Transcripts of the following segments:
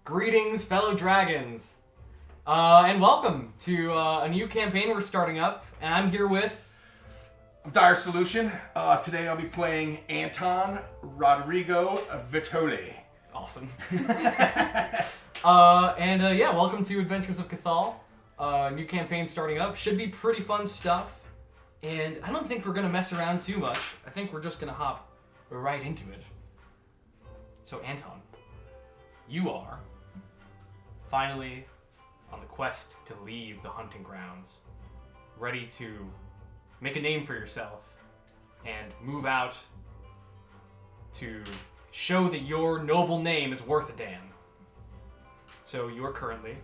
Greetings, fellow dragons, and welcome to a new campaign we're starting up, and I'm here with... Dire Solution. Today I'll be playing Anton Rodrigo Vitole. Awesome. Welcome to Adventures of Kethall. New campaign starting up. Should be pretty fun stuff, and I don't think we're going to mess around too much. I think we're just going to hop right into it. So, Anton, you are finally on the quest to leave the hunting grounds, ready to make a name for yourself and move out to show that your noble name is worth a damn. So you are currently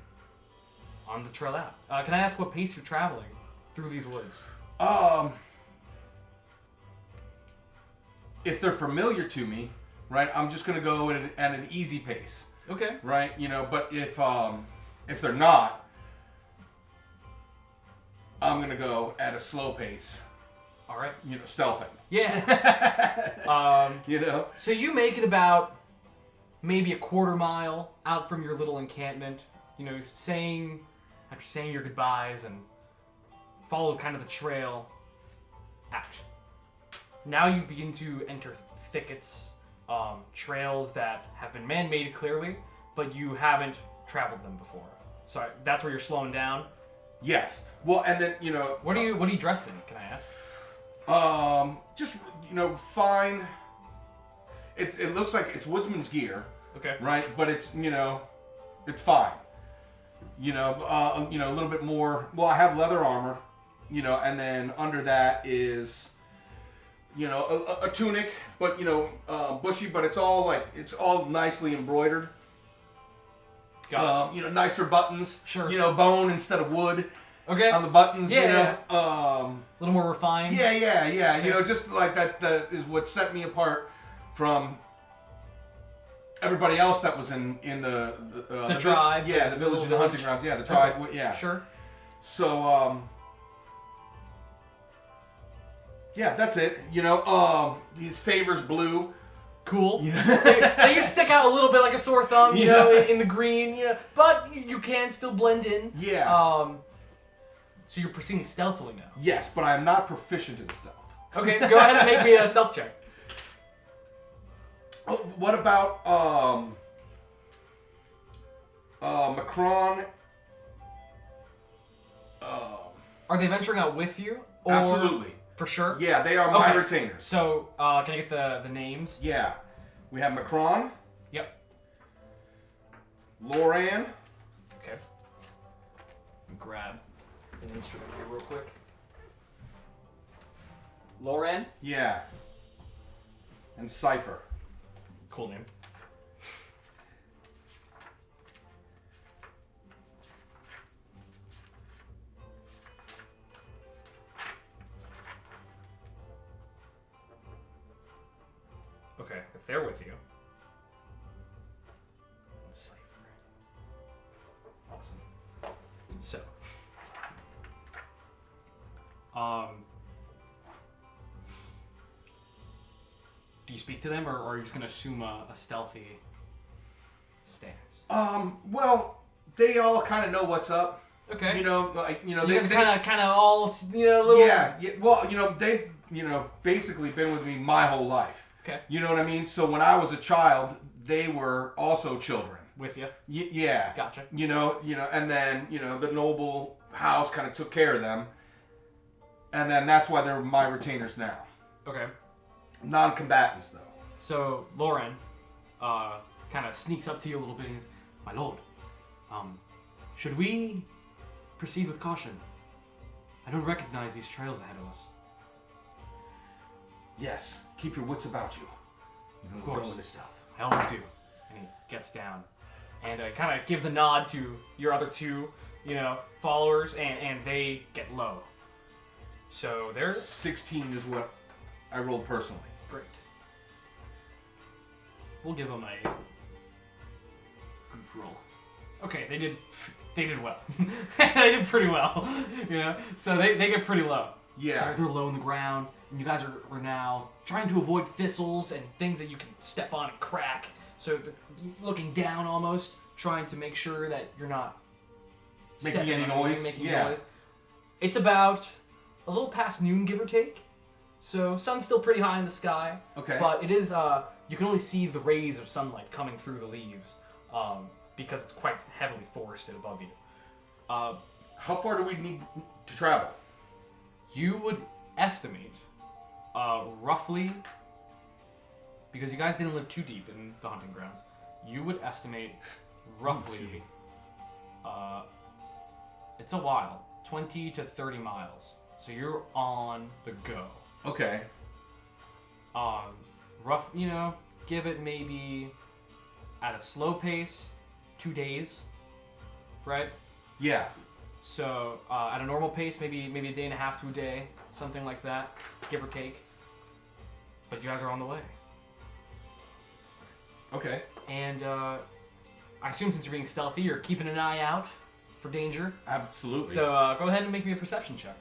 on the trail out. Can I ask what pace you're traveling through these woods? If they're familiar to me, right, I'm just gonna go at an easy pace. Okay. Right, but if they're not, I'm gonna go at a slow pace. All right. Stealthing. Yeah. So you make it about maybe a quarter mile out from your little encampment. After saying your goodbyes and follow kind of the trail out. Now you begin to enter thickets, trails that have been man-made clearly, but you haven't traveled them before. So that's where you're slowing down. Yes. Well, and then What are you dressed in? Can I ask? Just fine. It looks like it's woodsman's gear. Okay. Right, but it's it's fine. A little bit more. Well, I have leather armor. And then under that is a tunic, but bushy, but it's all nicely embroidered. Got it. Nicer buttons. Sure. Bone instead of wood. Okay. On the buttons. Yeah. A little more refined. Yeah. Okay. Just like that is what set me apart from everybody else that was in the tribe. The village and the hunting grounds. Yeah, the tribe. Okay. Yeah. Sure. So that's it. His favor's blue. Cool. So you stick out a little bit like a sore thumb, in the green, but you can still blend in. Yeah. So you're proceeding stealthily now. Yes, but I am not proficient in stealth. Okay, go ahead and make me a stealth check. Oh, what about Macron? Are they venturing out with you? Or Absolutely. For sure? Yeah, they are my retainers. So, can I get the names? Yeah. We have Macron. Yep. Loran. Okay. Grab an instrument here real quick. Loran? Yeah. And Cypher. Cool name. Okay, if they're with you. Cypher. Awesome. So. Do you speak to them, or are you just going to assume a stealthy stance? Well, they all kind of know what's up. Okay. So they kind of all, little... Yeah. Well, they've, basically been with me my whole life. Okay. You know what I mean? So when I was a child, they were also children. With you? Yeah. Gotcha. And then, the noble house kind of took care of them. And then that's why they're my retainers now. Okay. Non-combatants, though. So, Lauren kind of sneaks up to you a little bit and says, "My lord, should we proceed with caution? I don't recognize these trails ahead of us." Yes. Keep your wits about you. Of course. Go into stealth. I always do. And he gets down and kind of gives a nod to your other two, followers, and they get low. So they're... 16 is what I rolled personally. Great. We'll give them a group roll. Okay, they did well. They did pretty well, So they get pretty low. Yeah. They're low on the ground, and you guys are now trying to avoid thistles and things that you can step on and crack. So they're looking down almost, trying to make sure that you're not Making stepping any on noise? anything, making Yeah. noise. It's about a little past noon, give or take. So sun's still pretty high in the sky. Okay. But it is, you can only see the rays of sunlight coming through the leaves because it's quite heavily forested above you. How far do we need to travel? You would estimate roughly, because you guys didn't live too deep in the hunting grounds, you would estimate roughly, it's a while, 20 to 30 miles. So you're on the go. Okay. Rough, give it maybe at a slow pace, 2 days, right? Yeah. So at a normal pace, maybe a day and a half to a day, something like that, give or take. But you guys are on the way. Okay. And I assume since you're being stealthy, you're keeping an eye out for danger. Absolutely. So go ahead and make me a perception check.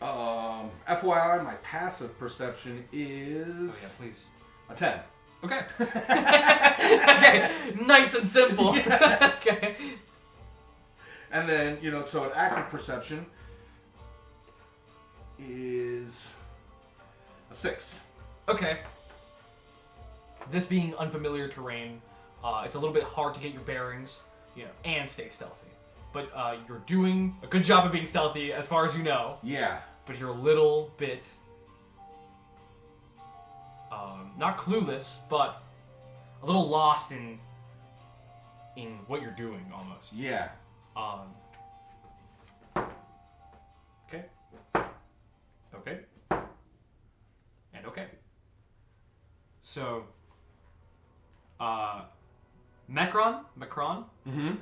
FYI, my passive perception is Oh yeah, please. a 10. Okay. Okay, nice and simple. Yeah. Okay. And then, so an active perception is a 6. Okay. This being unfamiliar terrain, it's a little bit hard to get your bearings, and stay stealthy. But you're doing a good job of being stealthy as far as you know. Yeah. But you're a little bit, not clueless, but a little lost in what you're doing almost. Yeah. Okay. Okay. And okay. So, Macron, Mm-hmm.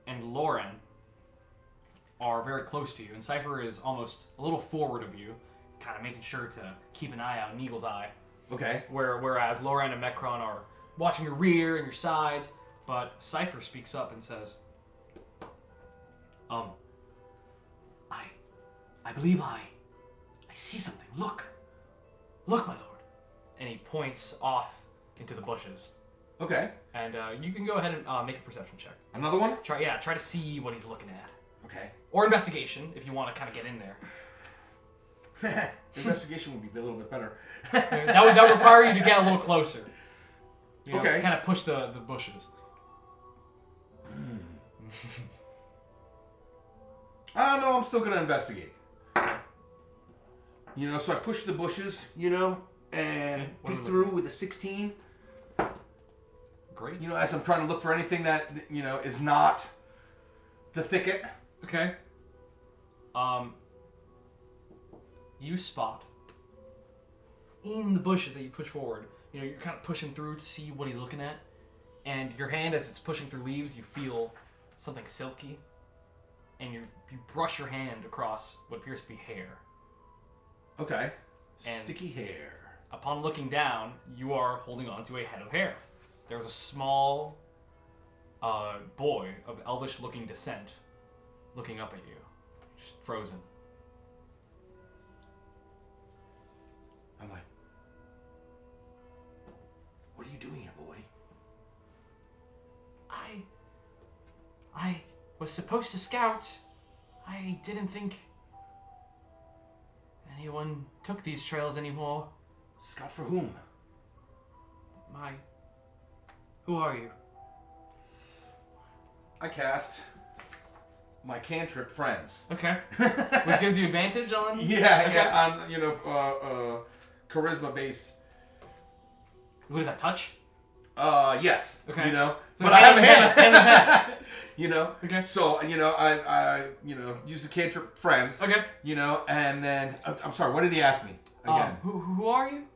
and Lauren are very close to you, and Cypher is almost a little forward of you, kind of making sure to keep an eye out, an eagle's eye. Okay. Whereas Lauren and Macron are watching your rear and your sides, but Cypher speaks up and says, I believe I see something. Look, my lord. And he points off into the bushes. Okay. And you can go ahead and make a perception check. Another one? Try to see what he's looking at. Okay. Or investigation, if you want to kind of get in there. Investigation would be a little bit better. that would require you to get a little closer. Okay. Kind of push the bushes. I don't know, I'm still going to investigate. So I push the bushes, and Okay, what peek are we through looking with a 16. Great. As I'm trying to look for anything that, is not the thicket. Okay. You spot in the bushes that you push forward. You're kind of pushing through to see what he's looking at, and your hand, as it's pushing through leaves, you feel something silky, and you brush your hand across what appears to be hair. Okay. And sticky hair. Upon looking down, you are holding on to a head of hair. There's a small boy of elvish-looking descent looking up at you, just frozen. I'm like, what are you doing here, boy? I was supposed to scout. I didn't think anyone took these trails anymore. Scout for whom? Who are you? I cast my cantrip friends. Okay. Which gives you advantage on? Yeah, Okay. yeah, on, charisma based. What is that, touch? Yes. Okay. So but I have a hand hand. is that. Okay. So, I use the cantrip friends. Okay. And then, I'm sorry, what did he ask me again? Who are you?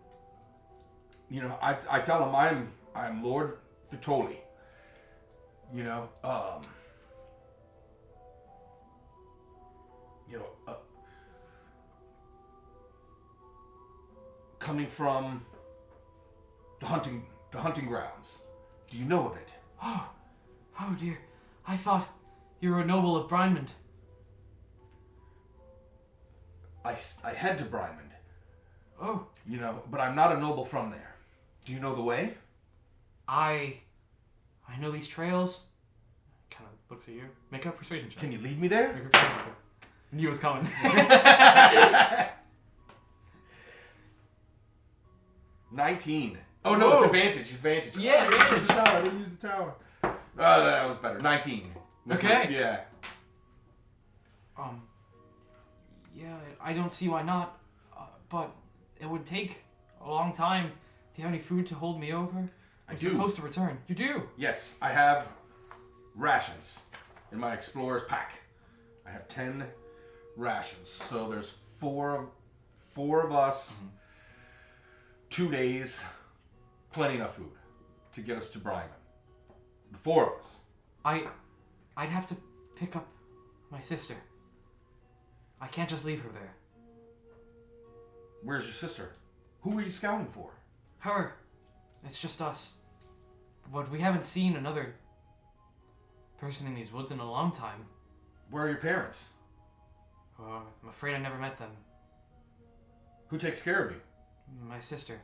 I tell him I'm Lord Vitoli. Coming from the hunting grounds. Do you know of it? Oh dear. I thought you were a noble of Brinemund. I head to Brinemund. Oh. But I'm not a noble from there. Do you know the way? I I know these trails. Kind of looks at you. Make a persuasion check. Can you lead me there? Make a persuasion check. Knew it was coming. 19. Oh no, Whoa. it's advantage. Advantage. Yeah, I didn't use the tower. I didn't use the tower. That was better. 19. Okay. Yeah. Yeah, I don't see why not. But it would take a long time. Do you have any food to hold me over? I'm do. supposed to return. You do? Yes, I have rations in my explorer's pack. I have 10 rations. So there's four of us. 2 days. Plenty enough food to get us to Bryman. The 4 of us. I'd have to pick up my sister. I can't just leave her there. Where's your sister? Who are you scouting for? Her. It's just us. But we haven't seen another person in these woods in a long time. Where are your parents? I'm afraid I never met them. Who takes care of you? My sister.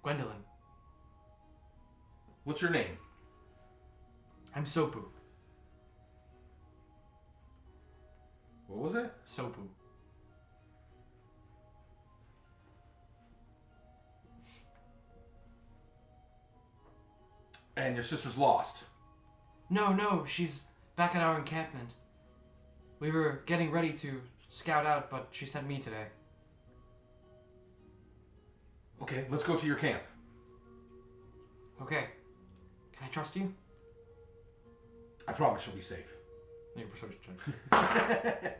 Gwendolyn. What's your name? I'm Sopu. What was it? Sopu. And your sister's lost. No, she's back at our encampment. We were getting ready to scout out, but she sent me today. Okay, let's go to your camp. Okay. Can I trust you? I promise you'll be safe. Make a persuasion check.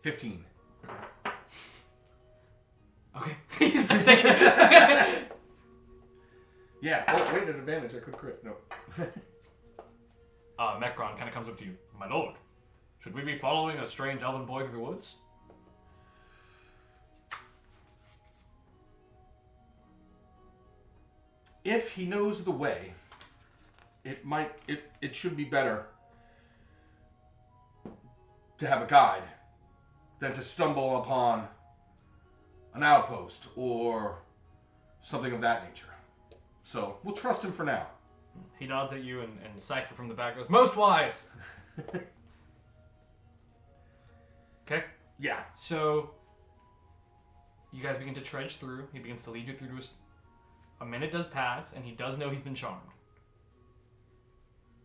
15. Okay. He's taking it. Yeah. Oh, wait, an advantage. I could crit. No. Mekron kind of comes up to you. My lord, should we be following a strange elven boy through the woods? If he knows the way, it should be better to have a guide than to stumble upon an outpost or something of that nature. So we'll trust him for now. He nods at you, and Cypher from the back goes, most wise! Okay, Yeah. so you guys begin to trudge through. He begins to lead you through to a minute does pass, and he does know he's been charmed.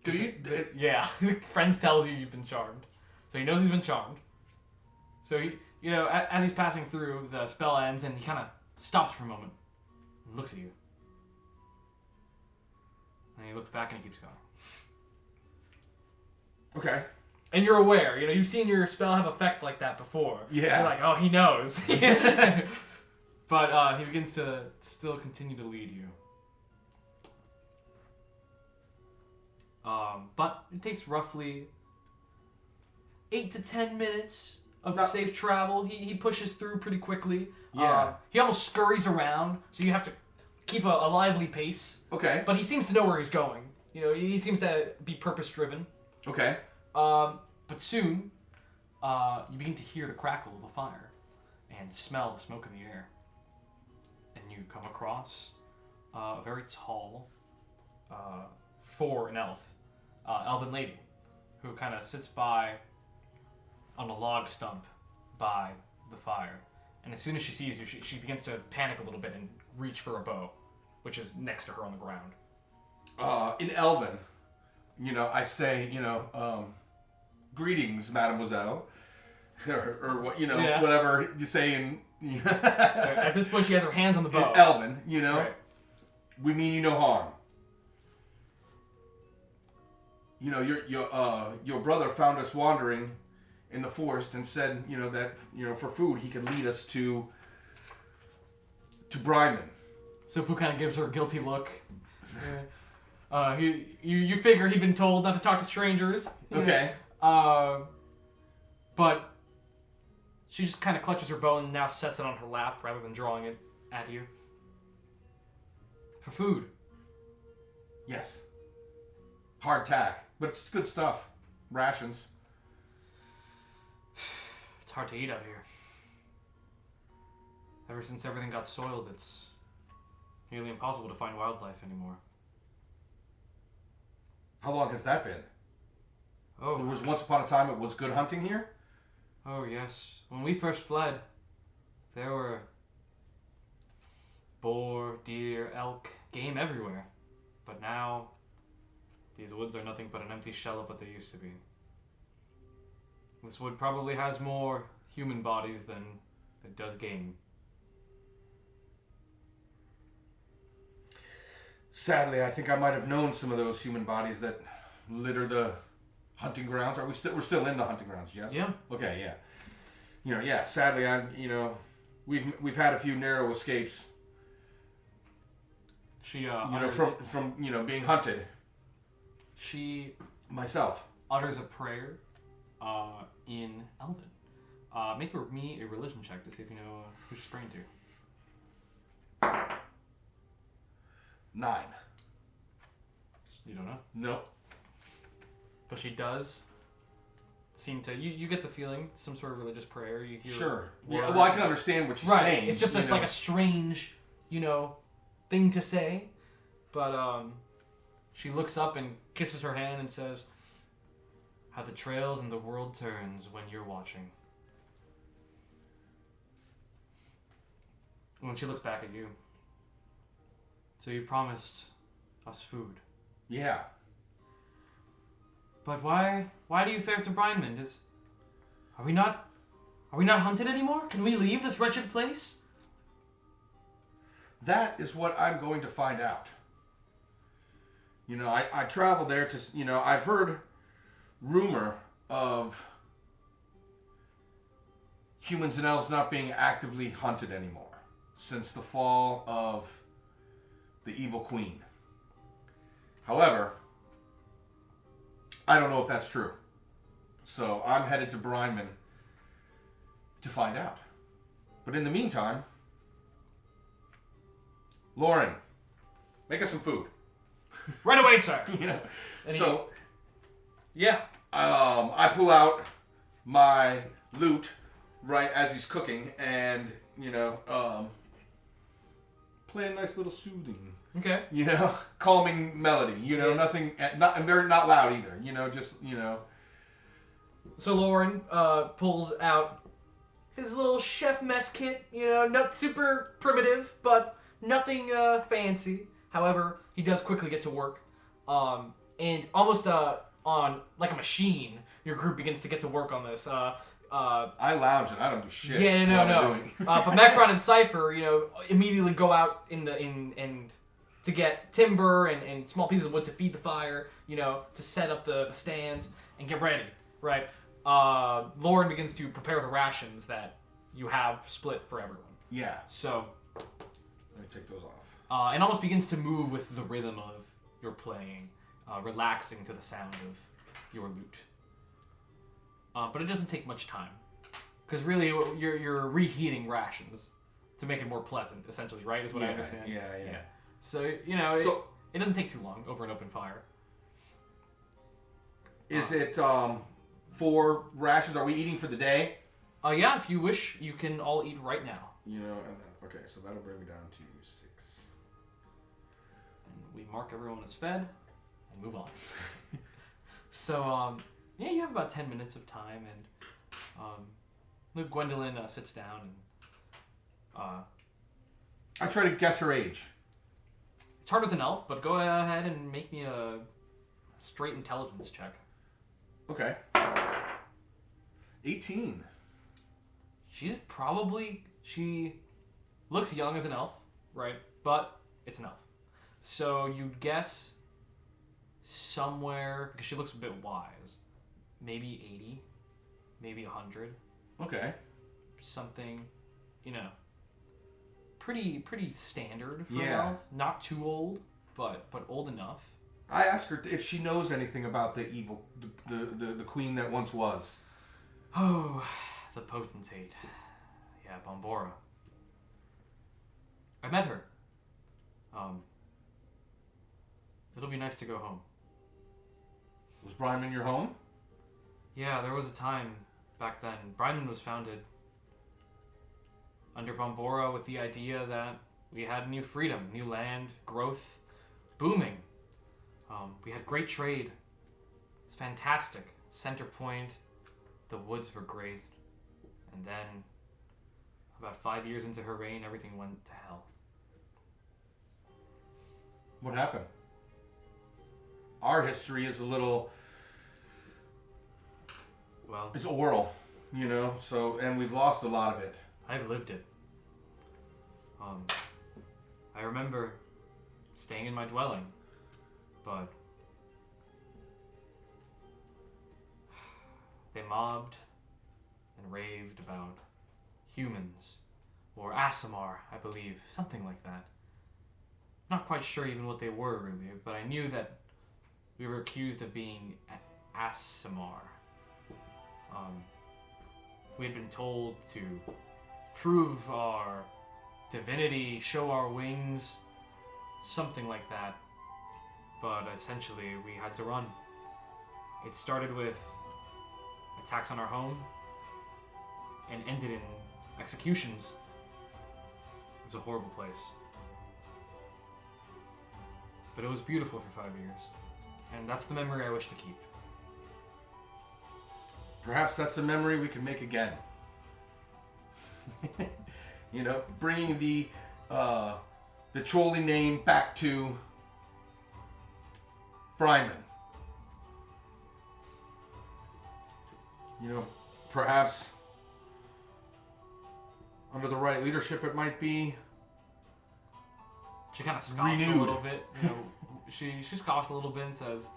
Do you? Yeah, Friends tells you you've been charmed. So he knows he's been charmed. So, as he's passing through, the spell ends, and he kind of stops for a moment and looks at you. And he looks back and he keeps going. Okay. And you're aware, you've seen your spell have effect like that before. Yeah. You're like, oh, he knows. But he begins to still continue to lead you. But it takes roughly 8 to 10 minutes of safe travel. He pushes through pretty quickly. Yeah. He almost scurries around, so you have to keep a lively pace. Okay. But he seems to know where he's going. He seems to be purpose-driven. Okay. But soon, you begin to hear the crackle of the fire and smell the smoke in the air. And you come across a very tall, for an elven lady, who kind of sits by on a log stump by the fire. And as soon as she sees you, she begins to panic a little bit and reach for a bow, which is next to her on the ground. In Elven, I say, greetings, mademoiselle. or what, Yeah. whatever you say in... At this point, she has her hands on the bow. In Elven, Right. we mean you no harm. Your brother found us wandering in the forest and said, that, for food he could lead us to Bryman. So Pooh kind of gives her a guilty look. You figure he'd been told not to talk to strangers. Okay. But she just kind of clutches her bow and now sets it on her lap rather than drawing it at you. For food. Yes. Hard tack, but it's good stuff. Rations. It's hard to eat out here. Ever since everything got soiled, it's nearly impossible to find wildlife anymore. How long has that been? Oh, There was once upon a time it was good hunting here? oh yes. When we first fled, there were boar, deer, elk, game everywhere. But now, these woods are nothing but an empty shell of what they used to be. This wood probably has more human bodies than it does game. Sadly, I think I might have known some of those human bodies that litter the hunting grounds. Are we still? We're still in the hunting grounds, yes. Yeah. Okay. Yeah. Yeah. Sadly, we've had a few narrow escapes. She From being hunted. She Myself. utters a prayer in Elven. Make me a religion check to see if you know who she's praying to. 9. You don't know? No. But she does seem to... You get the feeling, some sort of religious prayer. You hear Sure. Yeah, words. well, I can understand what she's Right. saying. It's just like a strange, thing to say. But she looks up and kisses her hand and says, "How the trails and the world turns when you're watching." When she looks back at you. "So you promised us food. Yeah. But why do you fare to Brineman? Are we not hunted anymore? Can we leave this wretched place?" That is what I'm going to find out. I travel there to, I've heard rumor of humans and elves not being actively hunted anymore since the fall of the evil queen. However, I don't know if that's true. So I'm headed to Brineman to find out. But in the meantime, Lauren, make us some food. Right away, sir. So Yeah. I pull out my lute right as he's cooking, and play a nice little soothing, Okay. calming melody. Yeah. Nothing, not loud either. Just. So Lauren pulls out his little chef mess kit. Not super primitive, but nothing fancy. However, he does quickly get to work, and almost on like a machine, your group begins to get to work on this. I lounge and I don't do shit. Yeah, no. while I'm doing. But Macron and Cypher, immediately go out and to get timber and small pieces of wood to feed the fire, to set up the stands and get ready, right? Lauren begins to prepare the rations that you have split for everyone. Yeah. So, Let me take those off. and almost begins to move with the rhythm of your playing, relaxing to the sound of your lute. But it doesn't take much time, because really you're reheating rations to make it more pleasant, essentially, right? Is what I understand. Yeah. So it doesn't take too long over an open fire. Is it 4 rations? Are we eating for the day? Yeah, if you wish, you can all eat right now. Okay, so that'll bring me down to 6. And we mark everyone as fed and move on. So, you have about 10 minutes of time, and Gwendolyn sits down and I try to guess her age. it's hard with an elf, but go ahead and make me a straight intelligence check. Okay. 18. She looks young as an elf, right? But it's an elf. So you'd guess somewhere, because she looks a bit wise, maybe 80, maybe 100. Okay. Something, pretty standard for an Yeah. elf. Not too old, but old enough. I asked her if she knows anything about the evil, the queen that once was. Oh, the potentate. Yeah, Bombora. I met her. It'll be nice to go home. Was Brineman your home? Yeah, there was a time back then. Brineman was founded under Bombora with the idea that We had new freedom, new land, growth, booming. We had great trade. It's fantastic. Center Point, the woods were grazed. And then, about 5 years into her reign, everything went to hell. What happened? Our history is a little... Well, it's oral, so, and we've lost a lot of it. I've lived it. I remember staying in my dwelling, but they mobbed and raved about humans, or Asimar, I believe, something like that. Not quite sure even what they were, really, but I knew that we were accused of being Asimar. We had been told to prove our divinity, show our wings, something like that. But essentially, we had to run. It started with attacks on our home and ended in executions. It's a horrible place. But it was beautiful for 5 years. And that's the memory I wish to keep. Perhaps that's a memory we can make again. Bringing the trolley name back to Bryman. Perhaps under the right leadership it might be She kind of scoffs renewed. a little bit. She scoffs a little bit and says,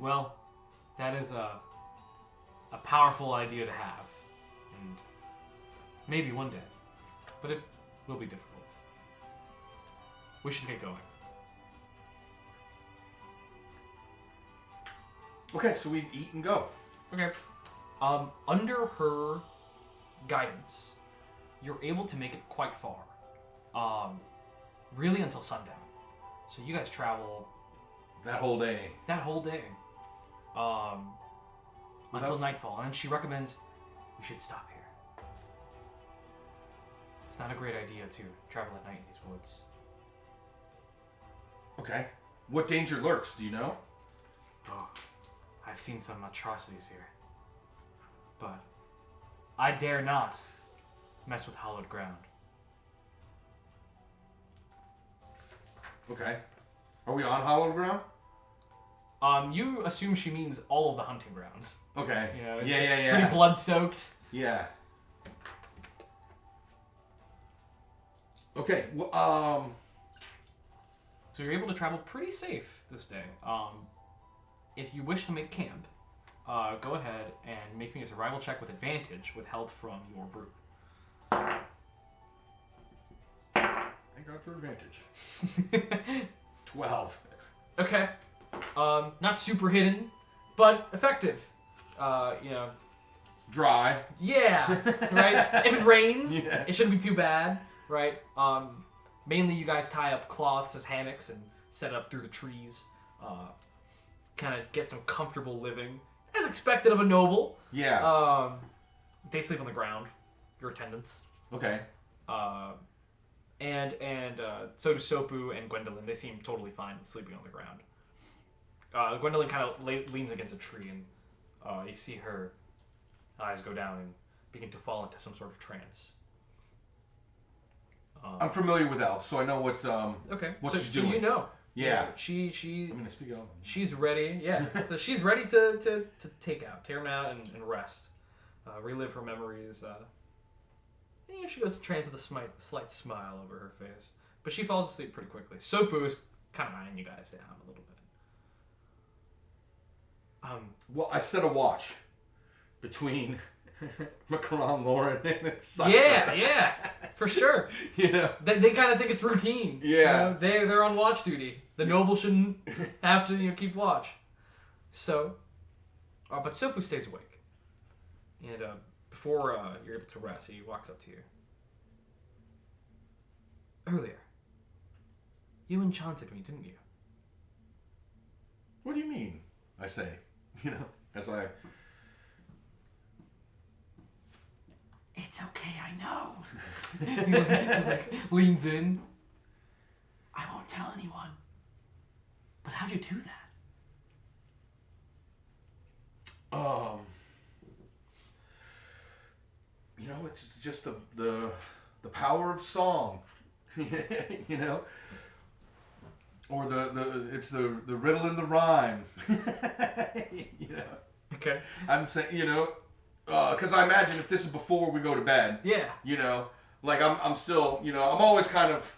well, that is a powerful idea to have. And maybe one day. But it will be difficult. We should get going. Okay, so we eat and go. Okay. Under her guidance, you're able to make it quite far. Really until sundown. So you guys travel That whole day. Until nightfall. And she recommends we should stop here. It's not a great idea to travel at night in these woods. Okay. What danger lurks, do you know? Oh, I've seen some atrocities here. But I dare not mess with hallowed ground. Okay. Are we on hallowed ground? You assume she means all of the hunting grounds. Okay. It's Yeah. pretty blood-soaked. Yeah. Okay. Well, So you're able to travel pretty safe this day. If you wish to make camp, go ahead and make me a survival check with advantage with help from your brute. Thank God for advantage. 12. Okay. Not super hidden, but effective. Dry. Yeah, right? If it rains, Yeah. it shouldn't be too bad, right? Mainly you guys tie up cloths as hammocks and set up through the trees. Kind of get some comfortable living, as expected of a noble. Yeah. They sleep on the ground, your attendants. Okay. And so do Sopu and Gwendolyn. They seem totally fine sleeping on the ground. Gwendolyn kind of leans against a tree, and you see her eyes go down and begin to fall into some sort of trance. I'm familiar with elves, so I know what Okay. what so, she's so doing. you know. Yeah. She I'm gonna speak elf. she's ready. Yeah. So she's ready to take her out and rest, relive her memories. She goes to trance with a slight smile over her face, but she falls asleep pretty quickly. Sopu is kind of eyeing you guys down a little bit. Well, I set a watch between Macaron, Lauren, and Cypher. Yeah, for sure. They kind of think it's routine. Yeah. They're on watch duty. The noble shouldn't have to keep watch. So, but Sopu stays awake, and before you're able to rest, he walks up to you. Earlier, you enchanted me, didn't you? What do you mean? I say, as I. It's okay, I know. He like, leans in. I won't tell anyone. But how'd you do that? You know, it's just the power of song. You know? Or it's the riddle and the rhyme. You know? Okay. I'm saying, you know, because I imagine if this is before we go to bed. Yeah. You know, like I'm still, you know, I'm always kind of,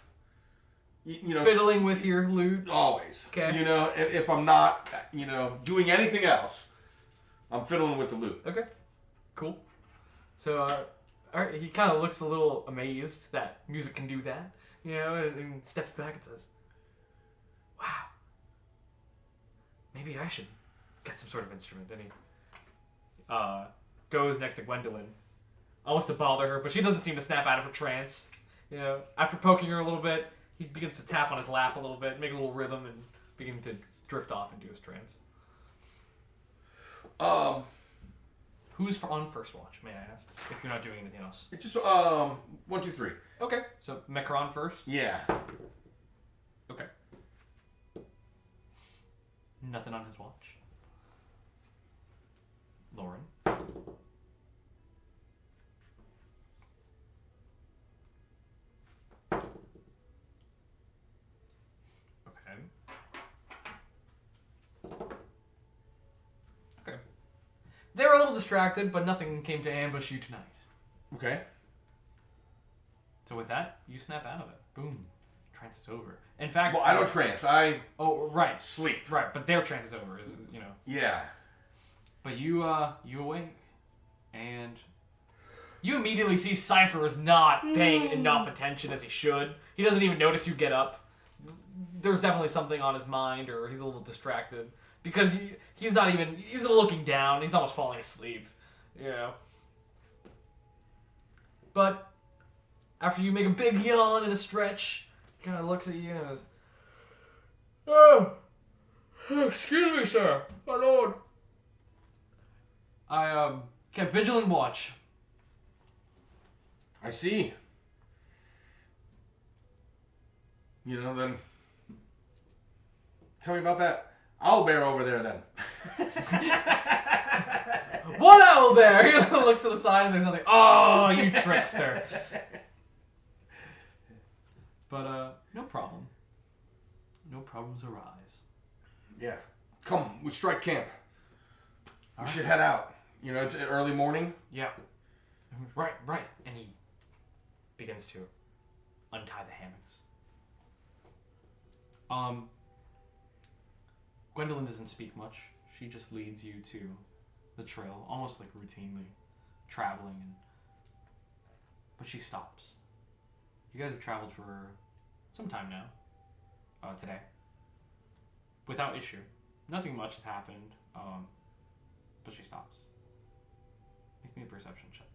you know, fiddling with your lute. Always. Okay. You know, if I'm not, you know, doing anything else, I'm fiddling with the lute. Okay. Cool. So, all right, he kind of looks a little amazed that music can do that, you know, and steps back and says, "Wow, maybe I should get some sort of instrument." And he goes next to Gwendolyn, almost to bother her, but she doesn't seem to snap out of her trance. You know, after poking her a little bit, he begins to tap on his lap a little bit, make a little rhythm, and begin to drift off into his trance. Who's on first watch, may I ask? If you're not doing anything else. It's just 1, 2, 3. Okay, so Mecron first? Yeah. Okay. Nothing on his watch. Lauren? Okay. Okay. They were a little distracted, but nothing came to ambush you tonight. Okay. So with that, you snap out of it. Boom. Trance is over. In fact... Well, I don't trance. I... Oh, right. Sleep. Right, but their trance is over, you know. Yeah. But you awake, and you immediately see Cypher is not paying enough attention as he should. He doesn't even notice you get up. There's definitely something on his mind, or he's a little distracted. Because he's not even... He's looking down. He's almost falling asleep. You know. But after you make a big yawn and a stretch, he kind of looks at you and goes, "Oh, excuse me, sir. My lord. I kept vigilant watch." I see. You know, then... Tell me about that owlbear over there, then. "What owlbear?" He looks to the side and there's nothing. "Oh, you trickster." But, no problem. No problems arise. Yeah. Come, we strike camp. All We should head out. You know, it's early morning. Yeah. Right. And he begins to untie the hammocks. Gwendolyn doesn't speak much. She just leads you to the trail, almost like routinely traveling, but she stops. You guys have traveled for some time now, today, without issue. Nothing much has happened, but she stops. Make me a perception check.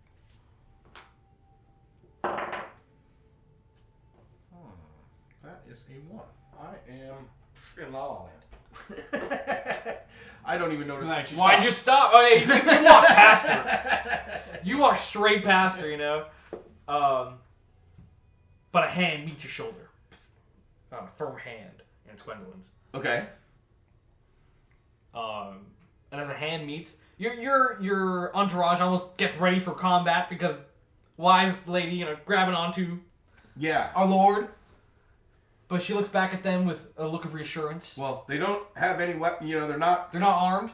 That is a 1. I am in La La Land. I don't even notice. Why'd you stop? Oh, yeah, you walked past her. You walked straight past her, you know. But a hand meets your shoulder. A firm hand, and it's Gwendolyn's. Okay. And as a hand meets, your entourage almost gets ready for combat because wise lady, you know, grabbing onto our lord. But she looks back at them with a look of reassurance. Well, they don't have any weapon. You know, they're not armed.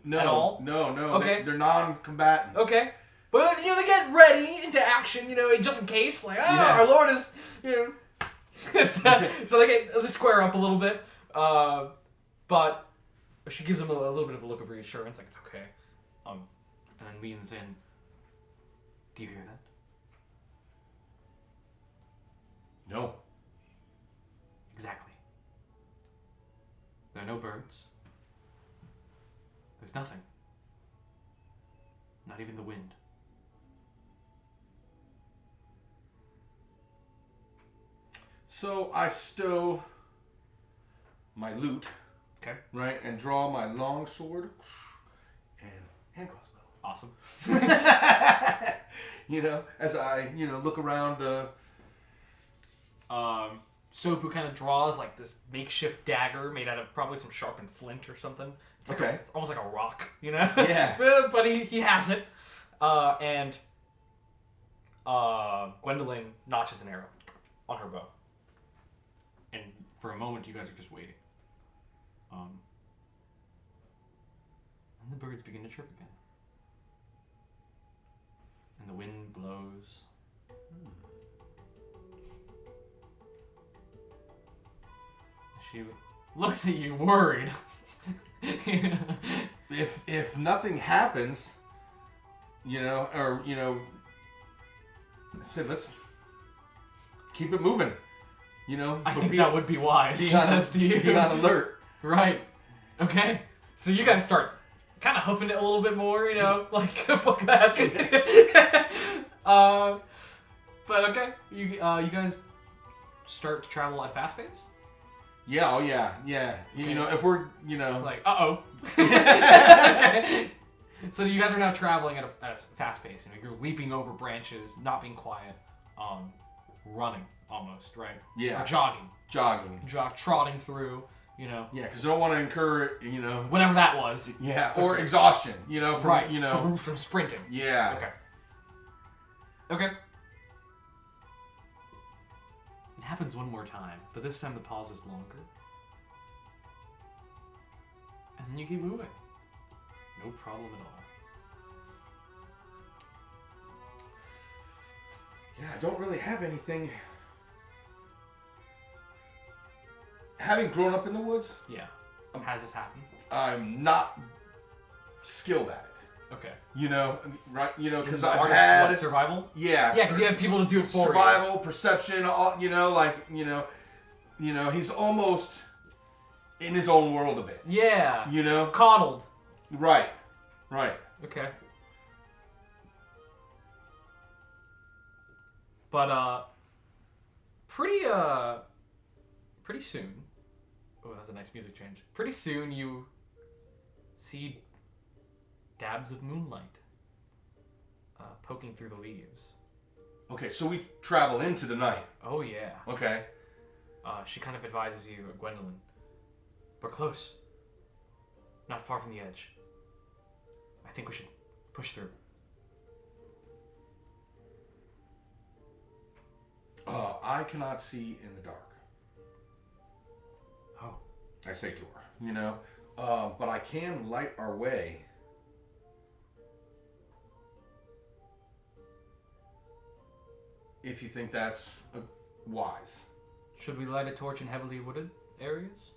No, at all. No. Okay. They're non-combatants. Okay. But you know, they get ready into action. You know, just in case, like, our lord is, you know. So they square up a little bit. But she gives them a little bit of a look of reassurance, like it's okay. And then leans in. "Do you hear that?" No. "Exactly. There are no birds. There's nothing. Not even the wind. So I stow my lute, Okay. right, and draw my long sword and hand crossbow. Awesome. You know, as I, look around the... Sopu kind of draws like this makeshift dagger made out of probably some sharpened flint or something. It's like it's almost like a rock, Yeah. but he has it. And Gwendolyn notches an arrow on her bow. And for a moment, you guys are just waiting. And the birds begin to chirp again. And the wind blows. She looks at you worried. If nothing happens, I said, let's keep it moving. I think that would be wise, she says to you. Be on alert. Right. Okay. So you guys start kind of hoofing it a little bit more, like, fuck that. But okay. You guys start to travel at fast pace? Yeah, yeah. Okay. If we're, Like, uh-oh. Okay. So you guys are now traveling at a fast pace. You're leaping over branches, not being quiet, running almost, right? Yeah. Or jogging. Trotting through, Yeah, because I don't want to incur, whatever that was. Yeah, or exhaustion, from, right. From sprinting. Yeah. Okay. It happens one more time, but this time the pause is longer. And then you keep moving. No problem at all. Yeah, I don't really have anything. Having grown up in the woods, Yeah. Has this happened? I'm not skilled at it. Okay. Right? Because In the I've art of had what, survival? Yeah. Yeah, because you have people to do it for survival, perception, all, he's almost in his own world a bit. you. Yeah. You Coddled. Right. Okay. But pretty soon. Oh, that's a nice music change. Pretty soon you see dabs of moonlight poking through the leaves. Okay, so we travel into the night. Oh yeah. Okay. She kind of advises you, Gwendolyn. We're close. Not far from the edge. I think we should push through. I cannot see in the dark. Oh. I say to her, but I can light our way. If you think that's wise. Should we light a torch in heavily wooded areas?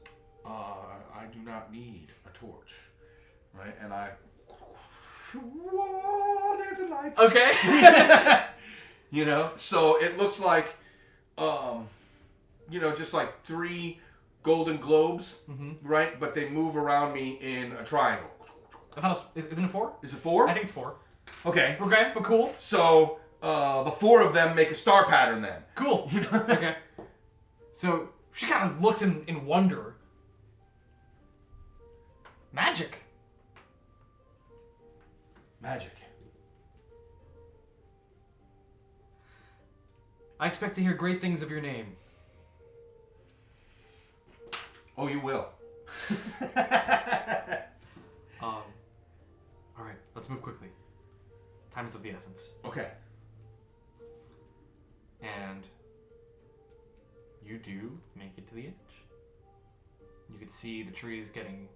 I do not need a torch, right? And I, whoa, dancing lights. Okay. So it looks like, just like 3 golden globes, right? But they move around me in a triangle. I thought isn't it 4? Is it 4? I think it's 4. Okay. Okay, but cool. So the 4 of them make a star pattern then. Cool. Okay. So she kind of looks in wonder. Magic. I expect to hear great things of your name. Oh, you will. All right, let's move quickly. Time is of the essence. Okay. And you do make it to the edge. You can see the trees getting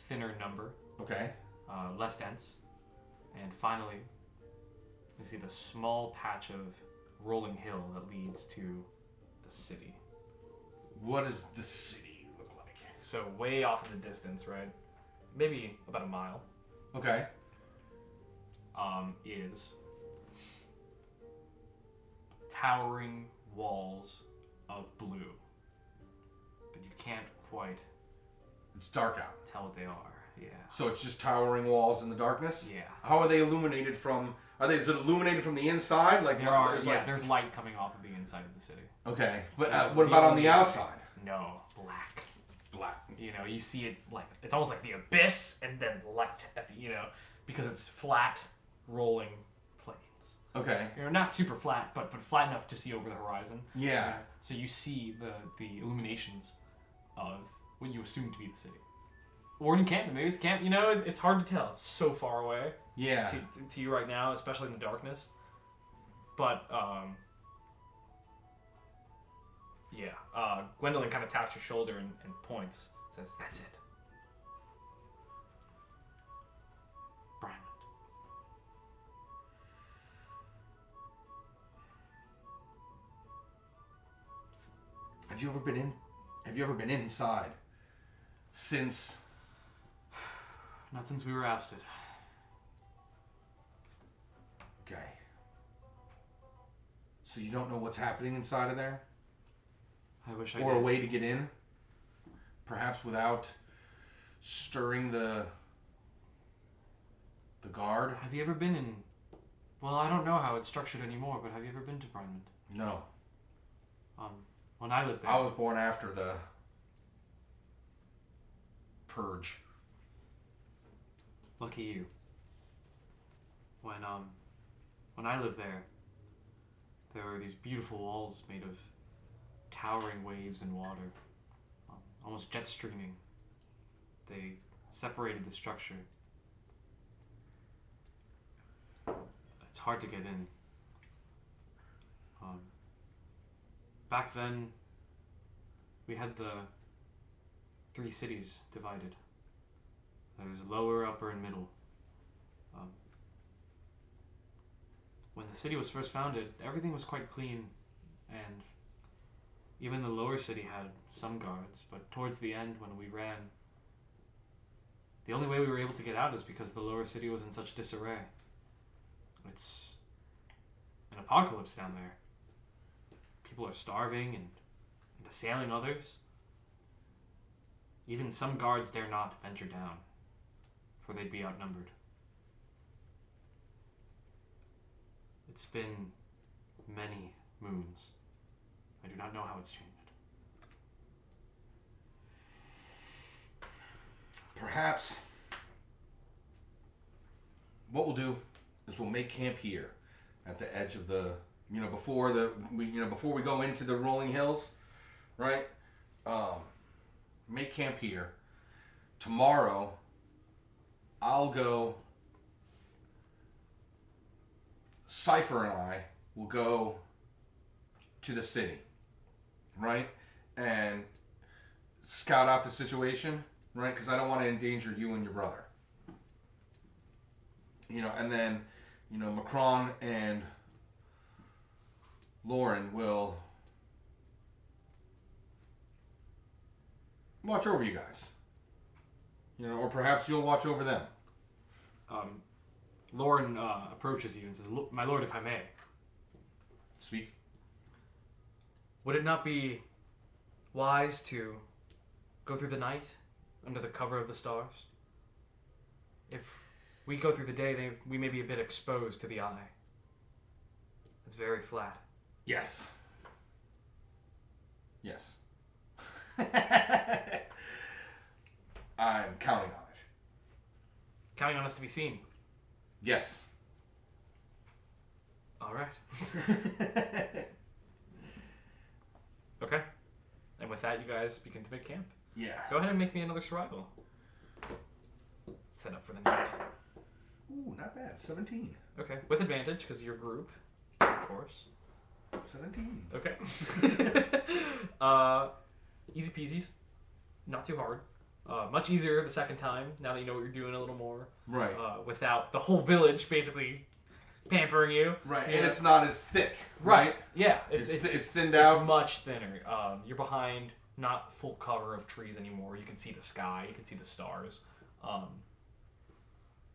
thinner in number, Okay. less dense, and finally, you see the small patch of rolling hill that leads to the city. What does the city look like? So way off in the distance, right? Maybe about a mile. Okay. Is towering walls of blue, but you can't quite It's dark out. tell what they are. Yeah. So it's just towering walls in the darkness? Yeah. How are they illuminated from... Is it illuminated from the inside? Like There's light coming off of the inside of the city. Okay. But what about on the outside? No, black. Black. You see it like, it's almost like the abyss and then light at the, because it's flat, rolling plains. Okay. You know, not super flat, but flat enough to see over the horizon. Yeah. So you see the illuminations of what you assume to be the city. Or an encampment. Maybe it's camp. You know, it's hard to tell. It's so far away. Yeah. To you right now, especially in the darkness. But Gwendolyn kind of taps her shoulder and points. Says, "That's it." Brian. Have you ever been inside since? Not since we were ousted. Okay. So you don't know what's happening inside of there? I wish I Or did. a way to get in? Perhaps without stirring the guard? Have you ever been in... Well, I don't know how it's structured anymore, but have you ever been to Brineman? No. When I lived there... I was born after the purge. Lucky you. When I lived there, there were these beautiful walls made of towering waves and water, almost jet streaming. They separated the structure. It's hard to get in. Back then, we had the 3 cities divided. There was lower, upper, and middle. When the city was first founded, everything was quite clean, and even the lower city had some guards, but towards the end, when we ran, the only way we were able to get out is because the lower city was in such disarray. It's an apocalypse down there. People are starving and assailing others. Even some guards dare not venture down, for they'd be outnumbered. It's been many moons. I do not know how it's changed. Perhaps what we'll do is we'll make camp here at the edge of the, before we go into the rolling hills, right? Make camp here. Tomorrow, I'll go. Cypher and I will go to the city, right? And scout out the situation, right? Because I don't want to endanger you and your brother. And then, Macron and Lauren will watch over you guys. Or perhaps you'll watch over them. Lauren approaches you and says, "My lord, if I may, Speak. would it not be wise to go through the night under the cover of the stars? If we go through the day, we may be a bit exposed to the eye. It's very flat." Yes. Yes. I'm counting on it. Counting on us to be seen. Yes. All right. Okay. And with that, you guys begin to make camp. Yeah. Go ahead and make me another survival. Set up for the night. Ooh, not bad. 17. Okay. With advantage, because your group, of course. 17. Okay. Easy peasies. Not too hard. Much easier the second time, now that you know what you're doing a little more. Right. Without the whole village basically pampering you. Right, Yeah. and it's not as thick. Right. Yeah. It's thinned out. It's much thinner. You're behind not full cover of trees anymore. You can see the sky. You can see the stars.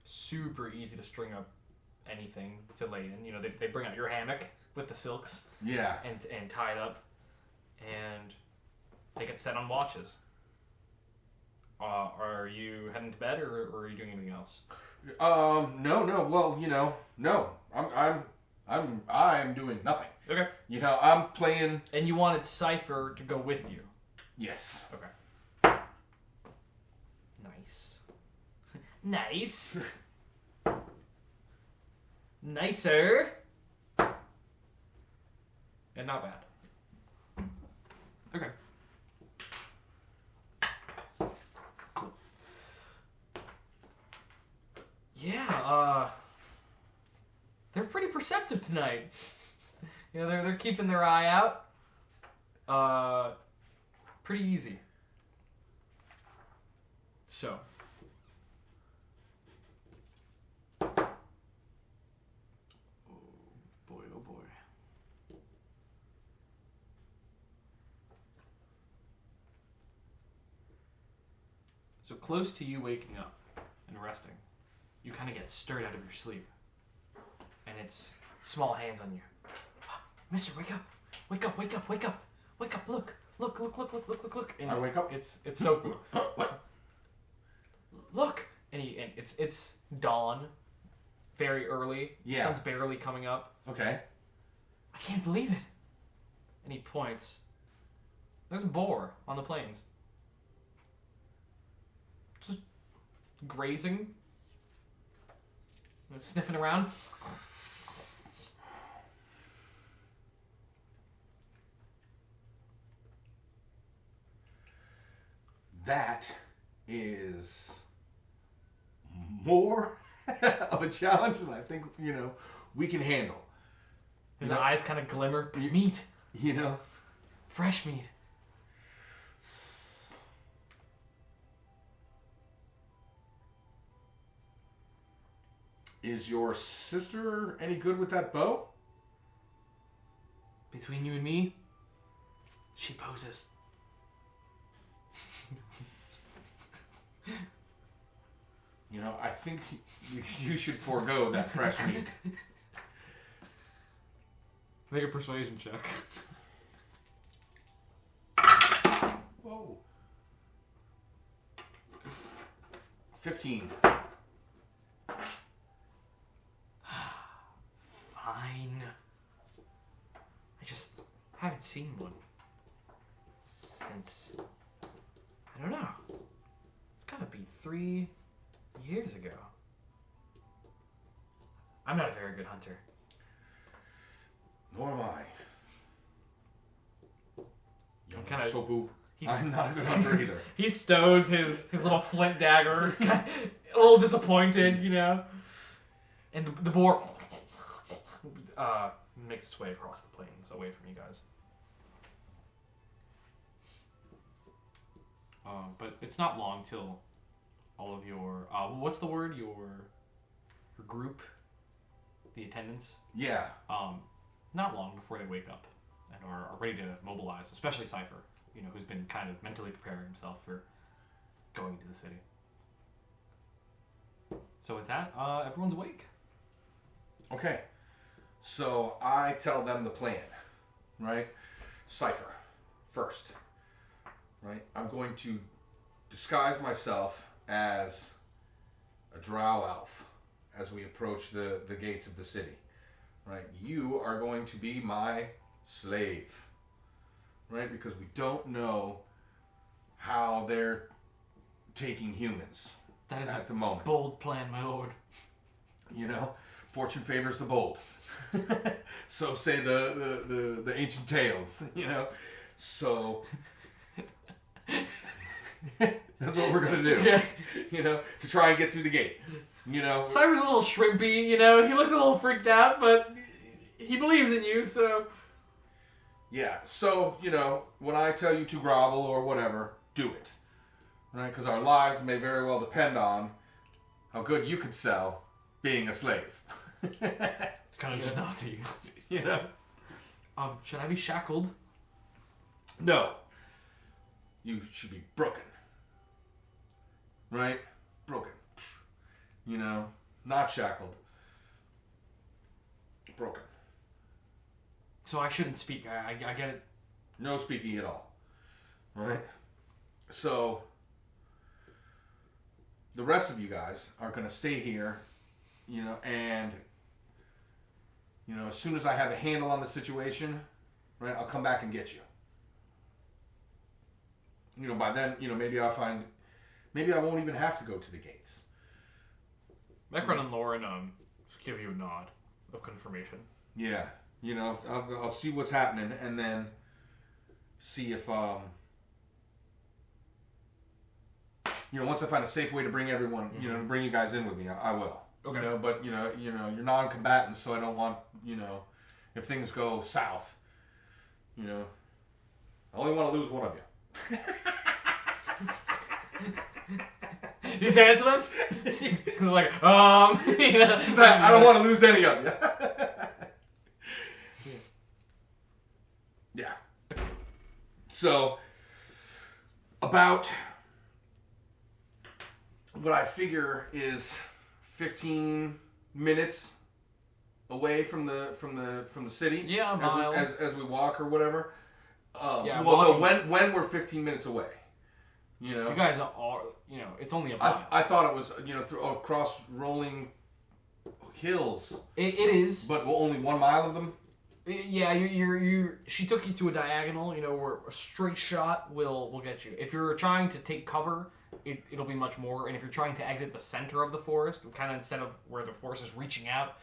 Super easy to string up anything to lay in. They bring out your hammock with the silks. Yeah. And tie it up. And they get set on watches. Are you heading to bed, or are you doing anything else? No. Well, no. I'm doing nothing. Okay. I'm playing. And you wanted Cypher to go with you. Yes. Okay. Nice. Nice. Nicer. and not bad. Okay. Cool. Yeah, they're pretty perceptive tonight. You know, they're keeping their eye out. Pretty easy. So. Oh boy, oh boy. So close to you waking up and resting, you kind of get stirred out of your sleep. And it's small hands on you. Mister, wake up! Wake up, wake up, wake up! Wake up, look! Look. And I wake up? It's so cool. What? Look! And it's dawn. Very early. Yeah. Sun's barely coming up. Okay. I can't believe it. And he points. There's a boar on the plains. Just grazing. Sniffing around. That is more of a challenge than I think, we can handle. His eyes kind of glimmer. Meat. Fresh meat. Is your sister any good with that bow? Between you and me, she poses. I think you should forego that fresh meat. Make a persuasion check. Whoa. 15. Fine. I just haven't seen one since, I don't know. It's gotta be 3 years ago. I'm not a very good hunter. Nor am I. I'm kinda- Sopu. I'm not a good hunter either. He stows his little flint dagger, a little disappointed, And the boar makes its way across the plains, away from you guys. But it's not long till all of your what's the word? Your group, the attendants. Yeah. Not long before they wake up and are ready to mobilize, especially Cypher, who's been kind of mentally preparing himself for going into the city. So with that, everyone's awake. Okay. So I tell them the plan, right? Cypher, first, right? I'm going to disguise myself as a drow elf as we approach the gates of the city, right? You are going to be my slave, right? Because we don't know how they're taking humans That is at the moment. Bold plan, my lord. Fortune favors the bold. So say the ancient tales, So that's what we're gonna do. Yeah. To try and get through the gate. Cyber's a little shrimpy, he looks a little freaked out, but he believes in you, so. Yeah. So, when I tell you to grovel or whatever, do it. Right? Because our lives may very well depend on how good you could sell being a slave. Kind of just nod to you. Should I be shackled? No. You should be broken. Right? Broken. Not shackled. Broken. So I shouldn't speak. I get it. No speaking at all. Right? So, the rest of you guys are going to stay here, and, as soon as I have a handle on the situation, right, I'll come back and get you. By then, maybe I won't even have to go to the gates. Mekron and Lauren just give you a nod of confirmation. Yeah. You know, I'll see what's happening, and then see if once I find a safe way to bring everyone, to bring you guys in with me, I will. Okay. But you're non-combatants, so I don't want, if things go south, I only want to lose one of you. You say it to them? Like, I don't want to lose any of you. Yeah. So, about what I figure is 15 minutes away from the city. Yeah, a mile. As we walk or whatever. Yeah. Well, no. When we're 15 minutes away. You guys are. It's only a mile. I thought it was through across rolling hills. It is. But only 1 mile of them. Yeah, she took you to a diagonal, where a straight shot will get you. If you're trying to take cover, it'll be much more. And if you're trying to exit the center of the forest, kind of instead of where the forest is reaching out,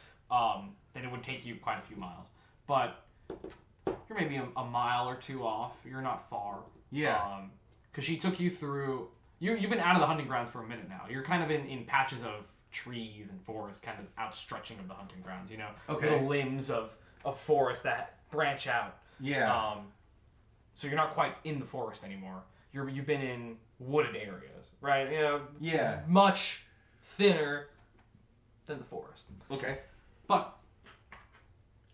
then it would take you quite a few miles. But you're maybe a mile or two off. You're not far. Yeah. Because she took you through... You've been out of the hunting grounds for a minute now. You're kind of in patches of trees and forest, kind of outstretching of the hunting grounds, Okay. Little limbs of forest that branch out. Yeah. So you're not quite in the forest anymore. You've been in wooded areas, right? Yeah. Much thinner than the forest. Okay. But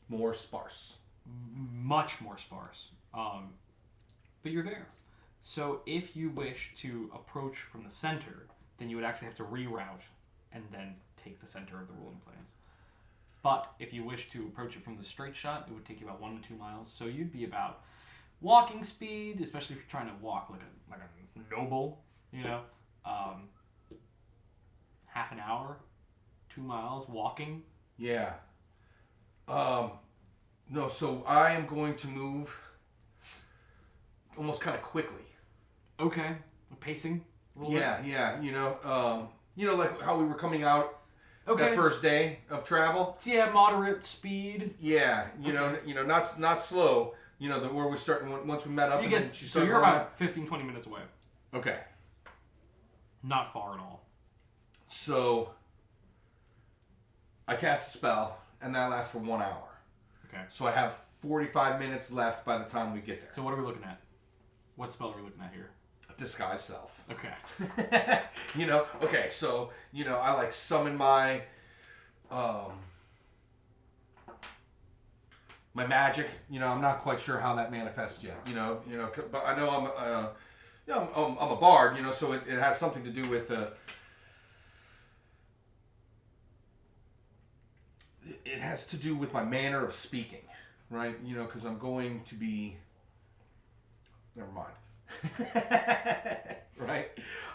more sparse. Much more sparse. But you're there. So if you wish to approach from the center, then you would actually have to reroute and then take the center of the rolling plains. But if you wish to approach it from the straight shot, it would take you about 1 to 2 miles. So you'd be about walking speed, especially if you're trying to walk like a noble, half an hour, 2 miles walking. Yeah. No, so I am going to move almost kind of quickly. Okay. Pacing? Yeah. Like how we were coming out that first day of travel. Yeah, moderate speed. Yeah, not slow. Where we start once we met up. So you're about 15, 20 minutes away. Okay. Not far at all. So I cast a spell, and that lasts for 1 hour. Okay. So I have 45 minutes left by the time we get there. So what are we looking at? What spell are we looking at here? Disguise self. Okay. Okay, so, I summon my my magic. I'm not quite sure how that manifests yet. But I know I'm a bard. So it has something to do with it has to do with my manner of speaking, right? Because I'm going to be. Never mind. Right?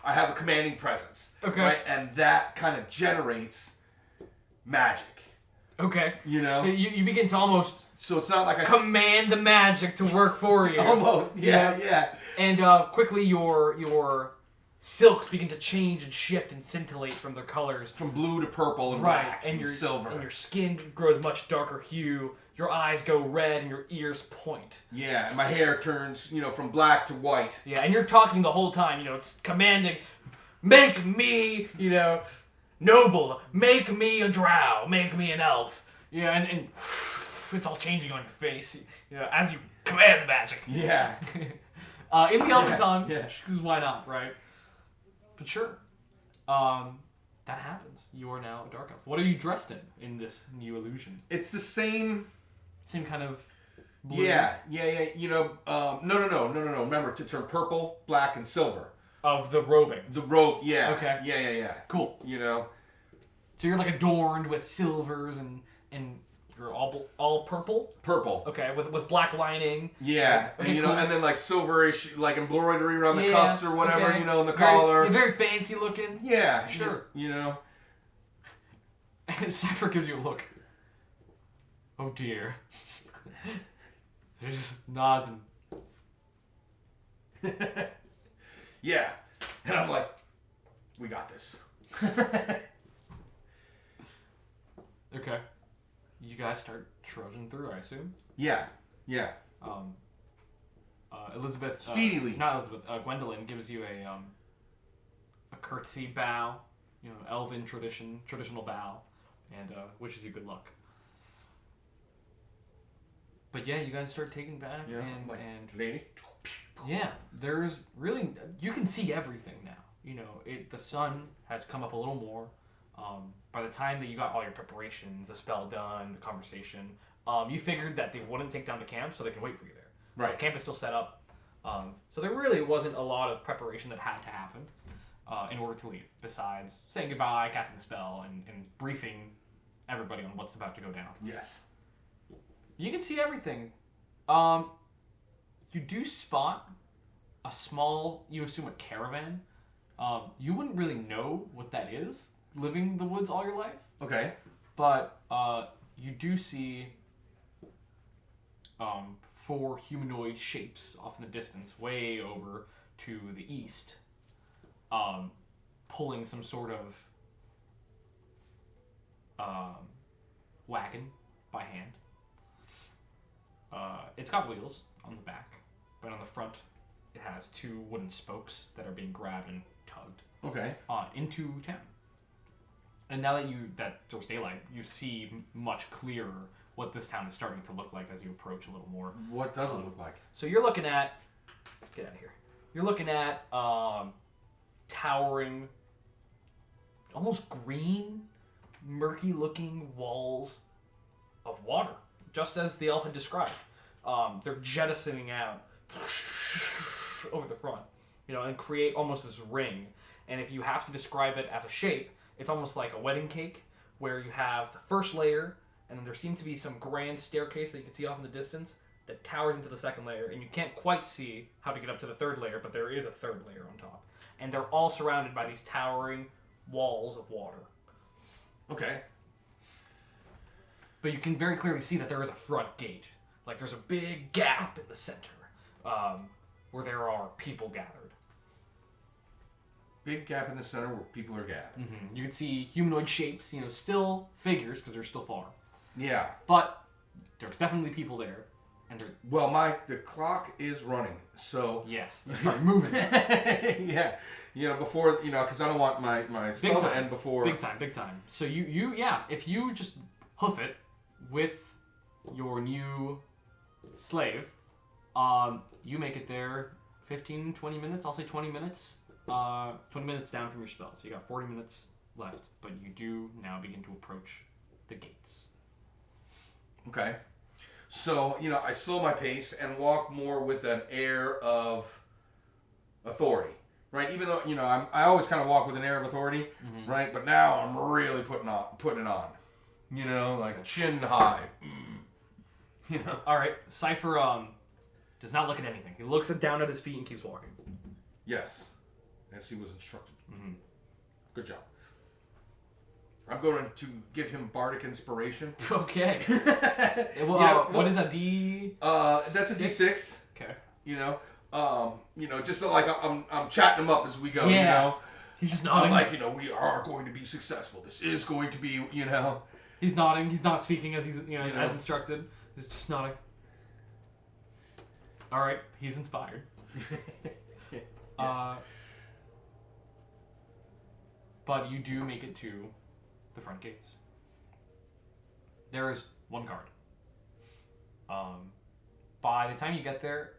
I have a commanding presence. Okay. Right? And that kind of generates magic. Okay. So you begin to almost... So it's not like command the magic to work for you. Almost. Yeah. And quickly your silks begin to change and shift and scintillate from their colors. From blue to purple and black and your silver. And your skin grows much darker hue. Your eyes go red and your ears point. Yeah, and my hair turns, from black to white. Yeah, and you're talking the whole time, it's commanding, make me, noble, make me a drow, make me an elf. Yeah, and it's all changing on your face, as you command the magic. Yeah. In the elven tongue, because why not, right? But sure. That happens. You are now a dark elf. What are you dressed in this new illusion? It's the same kind of blue. Yeah. No. Remember to turn purple, black, and silver. Of the robing. The robe, yeah. Okay. Yeah. Cool. So you're adorned with silvers and you're all purple? Purple. Okay, with black lining. Yeah. Okay, and cool. And then silverish embroidery around the cuffs or whatever, in the collar. You're very fancy looking. Yeah. Sure. And Sapphire gives you a look. Oh dear. He just nods and... Yeah. And I'm like, we got this. Okay. you guys start trudging through, I assume. Yeah. Elizabeth. Speedily. Not Elizabeth. Gwendolyn gives you a curtsy bow, elven traditional bow, and wishes you good luck. But yeah, you guys start taking back, and lady. yeah, there's really, you can see everything now. The sun has come up a little more. By the time that you got all your preparations, the spell done, the conversation, you figured that they wouldn't take down the camp, so they can wait for you there. Right. So the camp is still set up. So there really wasn't a lot of preparation that had to happen in order to leave, besides saying goodbye, casting the spell, and briefing everybody on what's about to go down. Yes. You can see everything. You do spot a small, you assume a caravan. You wouldn't really know what that is, living in the woods all your life. Okay. But you do see 4 humanoid shapes off in the distance, way over to the east, pulling some sort of wagon by hand. It's got wheels on the back, but on the front it has 2 wooden spokes that are being grabbed and tugged into town. And now that there's daylight, you see much clearer what this town is starting to look like as you approach a little more. What does it look like? So you're looking at... Get out of here. You're looking at towering, almost green, murky-looking walls of water, just as the elf had described. They're jettisoning out over the front, and create almost this ring. And if you have to describe it as a shape, it's almost like a wedding cake, where you have the first layer, and then there seems to be some grand staircase that you can see off in the distance that towers into the second layer, and you can't quite see how to get up to the third layer, but there is a third layer on top. And they're all surrounded by these towering walls of water. Okay. But you can very clearly see that there is a front gate. Like, there's a big gap in the center, where there are people gathered. Big gap in the center where people are gathered. Mm-hmm. You can see humanoid shapes, still figures, because they're still far. Yeah. But there's definitely people there. And they're... Well, the clock is running, so... Yes, you start moving. Yeah. Before, because I don't want my spell to end before... Big time. So if you just hoof it with your new slave, you make it there 15, 20 minutes. I'll say 20 minutes. 20 minutes down from your spell. So you got 40 minutes left, but you do now begin to approach the gates. Okay. So, I slow my pace and walk more with an air of authority, right? Even though, I always kind of walk with an air of authority, right? But now I'm really putting it on. Like chin high. All right. Cypher does not look at anything. He looks down at his feet and keeps walking. Yes. As he was instructed. Mm-hmm. Good job. I'm going to give him bardic inspiration. Okay. What is that? That's a D6. Okay. Just like I'm chatting him up as we go. Yeah. He's just nodding. I'm like, we are going to be successful. This is going to be, He's nodding. He's not speaking as he's as instructed. He's just nodding. All right. He's inspired. But you do make it to the front gates. There is one guard. By the time you get there,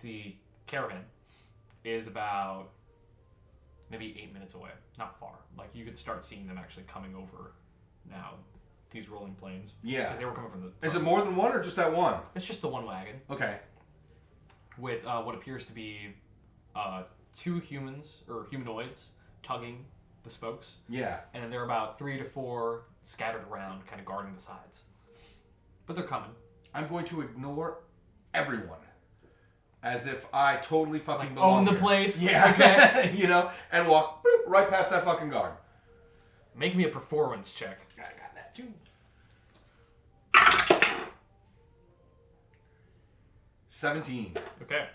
the caravan is about maybe 8 minutes away. Not far. Like, you could start seeing them actually coming over now, these rolling planes. Yeah. Because they were coming from the... Is it more than one or just that one? It's just the one wagon. Okay. With what appears to be 2 humans, or humanoids, tugging the spokes. Yeah. And then there are about 3 to 4 scattered around, kind of guarding the sides. But they're coming. I'm going to ignore everyone. As if I totally fucking own the here. place. Yeah. Okay. And walk right past that fucking guard. Make me a performance check. I got that too. 17. Okay.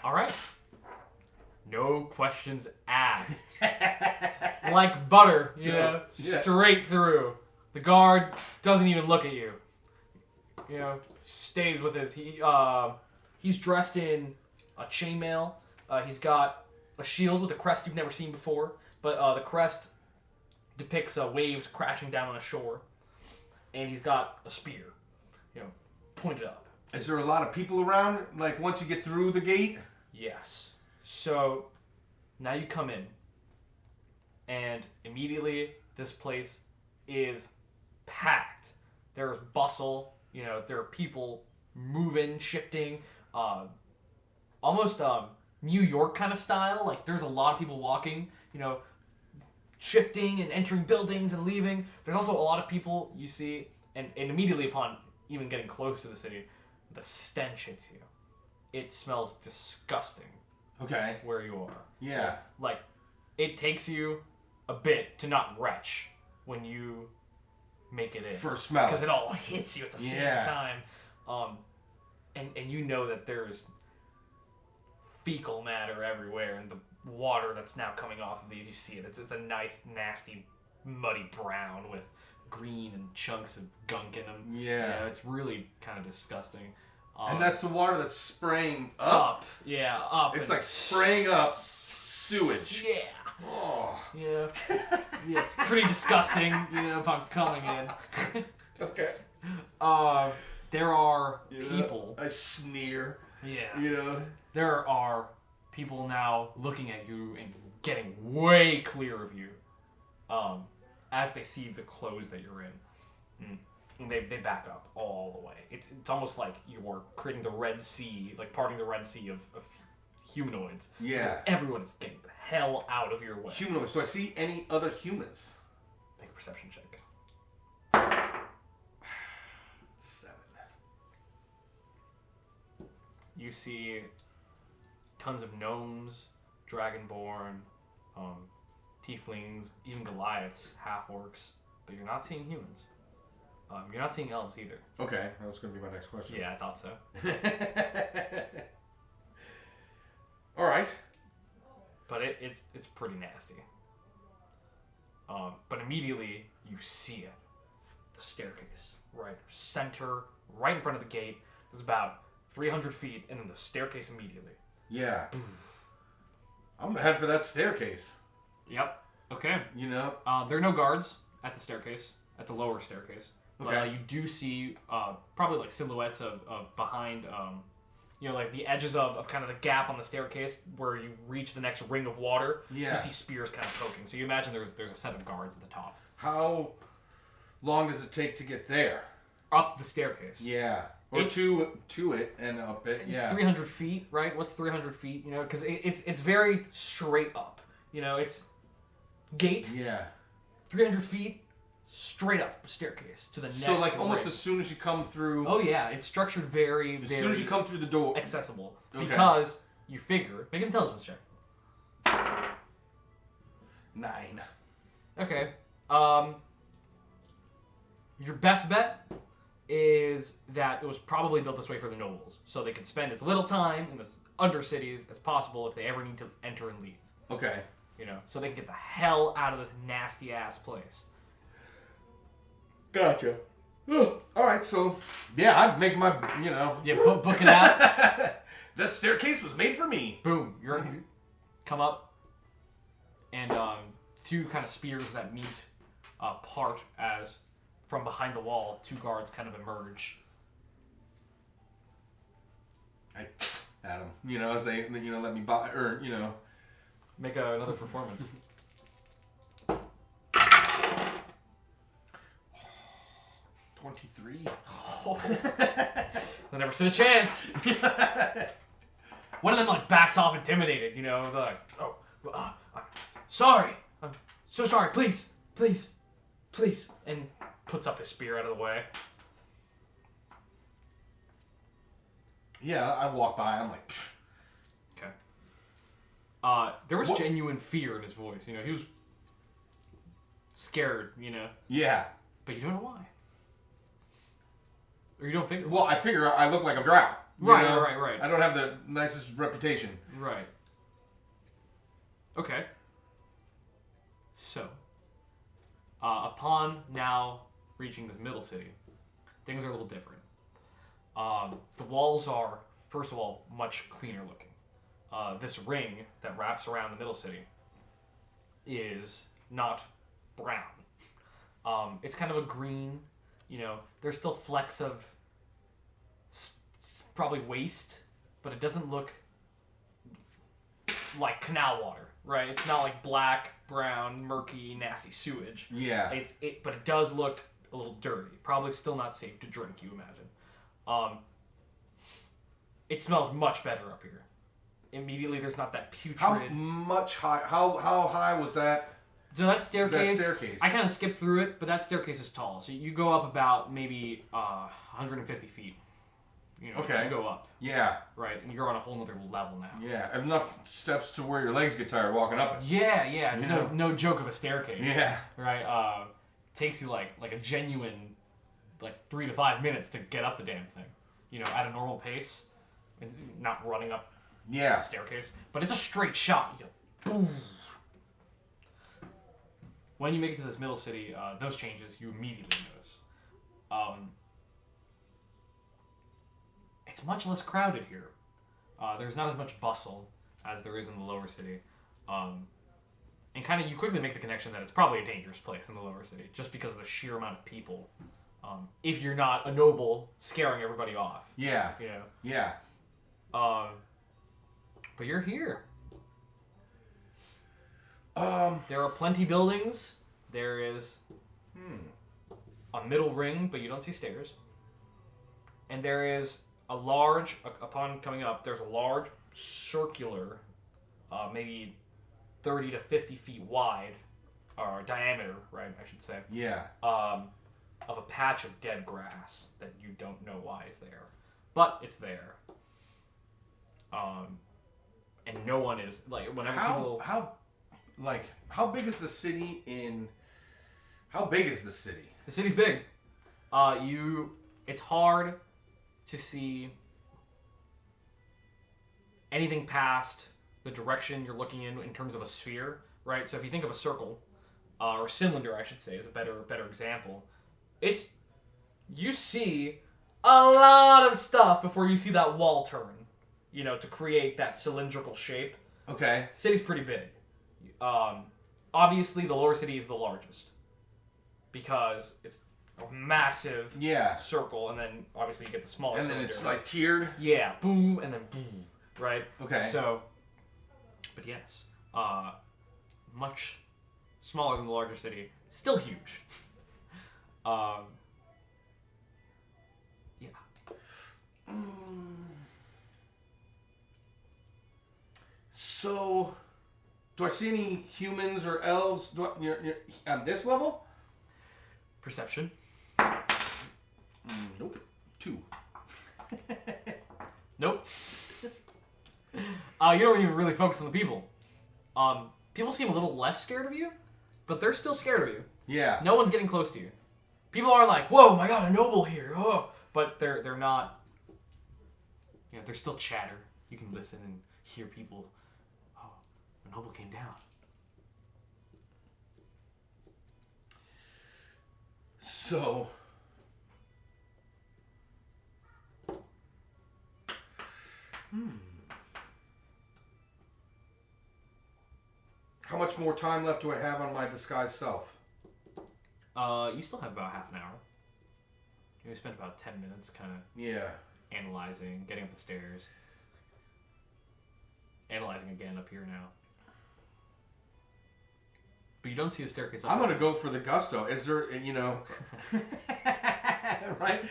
All right. No questions asked. Like butter, straight through. The guard doesn't even look at you. You know, stays with his... He's dressed in a chainmail. He's got a shield with a crest you've never seen before. But the crest depicts waves crashing down on a shore. And he's got a spear, pointed up. Is there a lot of people around, like, once you get through the gate? Yes. So, now you come in. And immediately, this place is packed. There's bustle. There are people moving, shifting. Almost New York kind of style. Like, there's a lot of people walking, shifting and entering buildings and leaving. There's also a lot of people you see, and immediately upon even getting close to the city, the stench hits you. It smells disgusting. Okay. Where you are. Yeah. Like, it takes you a bit to not retch when you make it in. First smell. Because it all hits you at the same time. And you know that there's fecal matter everywhere, and the water that's now coming off of these, you see it. It's a nice, nasty, muddy brown with green and chunks of gunk in them. Yeah. It's really kind of disgusting. And that's the water that's spraying up? Yeah, up. It's like spraying up sewage. Yeah. Oh. Yeah. Yeah, it's pretty disgusting, if I'm coming in. Okay. There are people. I sneer. Yeah. There are people now looking at you and getting way clear of you as they see the clothes that you're in. And they back up all the way. It's almost like you're creating the Red Sea, like parting the Red Sea of humanoids. Yeah. Because everyone is getting the hell out of your way. Humanoids. Do I see any other humans? Make a perception check. 7. You see tons of gnomes, dragonborn, tieflings, even Goliaths, half-orcs, but you're not seeing humans. You're not seeing elves either. Okay, that was going to be my next question. Yeah, I thought so. All right. But it's pretty nasty. But immediately you see it. The staircase, right center, right in front of the gate. There's about 300 feet, and then the staircase immediately. Yeah. I'm going to head for that staircase. Yep. Okay. There are no guards at the staircase, at the lower staircase. Okay. But you do see probably like silhouettes of behind, like the edges of kind of the gap on the staircase where you reach the next ring of water. Yeah. You see spears kind of poking. So you imagine there's a set of guards at the top. How long does it take to get there? Up the staircase. Yeah. Or to it and up it. Yeah. 300 feet, right? What's 300 feet? Because it's very straight up. It's gate. Yeah. 300 feet. Straight up staircase to the next. So like almost ring. as soon as you come through. Oh yeah, it's structured very, As very. soon as you come through the door. Accessible. Okay. Because you figure. Make an intelligence check. 9. Okay. Your best bet is that it was probably built this way for the nobles, so they could spend as little time in the undercities as possible if they ever need to enter and leave. Okay. So they can get the hell out of this nasty ass place. Gotcha. All right, so yeah, I'd make my Yeah, book it out. That staircase was made for me. Boom. You come up, and two kind of spears that meet part as from behind the wall, two guards kind of emerge. I at them, as they let me buy or Make another performance. 23. They never stood a chance. One of them backs off intimidated, they're like, oh, I'm sorry. I'm so sorry. Please, and puts up his spear out of the way. Yeah, I walk by. I'm like, pfft. Okay. There was genuine fear in his voice. He was scared. Yeah. But you don't know why. Or you don't figure. Well, I figure I look like a drow. Right. I don't have the nicest reputation. Right. Okay. So, upon now reaching this middle city, things are a little different. The walls are, first of all, much cleaner looking. This ring that wraps around the middle city is not brown. It's kind of a green, there's still flecks of probably waste, but it doesn't look like canal water, right? It's not like black, brown, murky, nasty sewage. Yeah. But it does look a little dirty. Probably still not safe to drink, you imagine. It smells much better up here. Immediately, there's not that putrid. How high was that? So that staircase. I kind of skipped through it, but that staircase is tall. So you go up about maybe 150 feet. Okay. You go up. Yeah. Right, and you're on a whole other level now. Yeah, enough steps to where your legs get tired walking up it. Yeah. It's no joke of a staircase. Yeah. Right. Takes you like a genuine 3 to 5 minutes to get up the damn thing. At a normal pace, not running up. Yeah. The staircase, but it's a straight shot. Boom. When you make it to this middle city, those changes you immediately notice. It's much less crowded here. There's not as much bustle as there is in the lower city. And kind of you quickly make the connection that it's probably a dangerous place in the lower city, just because of the sheer amount of people. If you're not a noble scaring everybody off. Yeah. Yeah. But you're here. There are plenty buildings. There is a middle ring, but you don't see stairs. And there is upon coming up, there's a large circular, maybe 30 to 50 feet wide, or diameter, right, I should say. Yeah. Of a patch of dead grass that you don't know why is there. But it's there. And no one is, whenever people... How big is the city How big is the city? The city's big. It's hard to see anything past the direction you're looking in terms of a sphere, right? So if you think of a circle, or cylinder, I should say, is a better example. You see a lot of stuff before you see that wall turn, to create that cylindrical shape. Okay. The city's pretty big. Obviously, the lower city is the largest because it's a massive circle, and then obviously you get the smaller cylinder. And then it's tiered? Yeah, boom, and then boom, right? Okay. So, but yes, much smaller than the larger city, still huge. Yeah. So, do I see any humans or elves on this level? Perception. Nope. 2. Nope. You don't even really focus on the people. People seem a little less scared of you, but they're still scared of you. Yeah. No one's getting close to you. People are like, "Whoa, my God, a noble here!" Oh, but they're not. There's still chatter. You can listen and hear people. Oh, a noble came down. So. How much more time left do I have on my disguised self? You still have about half an hour. We spent about 10 minutes kind of analyzing, getting up the stairs. Analyzing again up here now. But you don't see a staircase up I'm there. going to go for the gusto. Is there, right?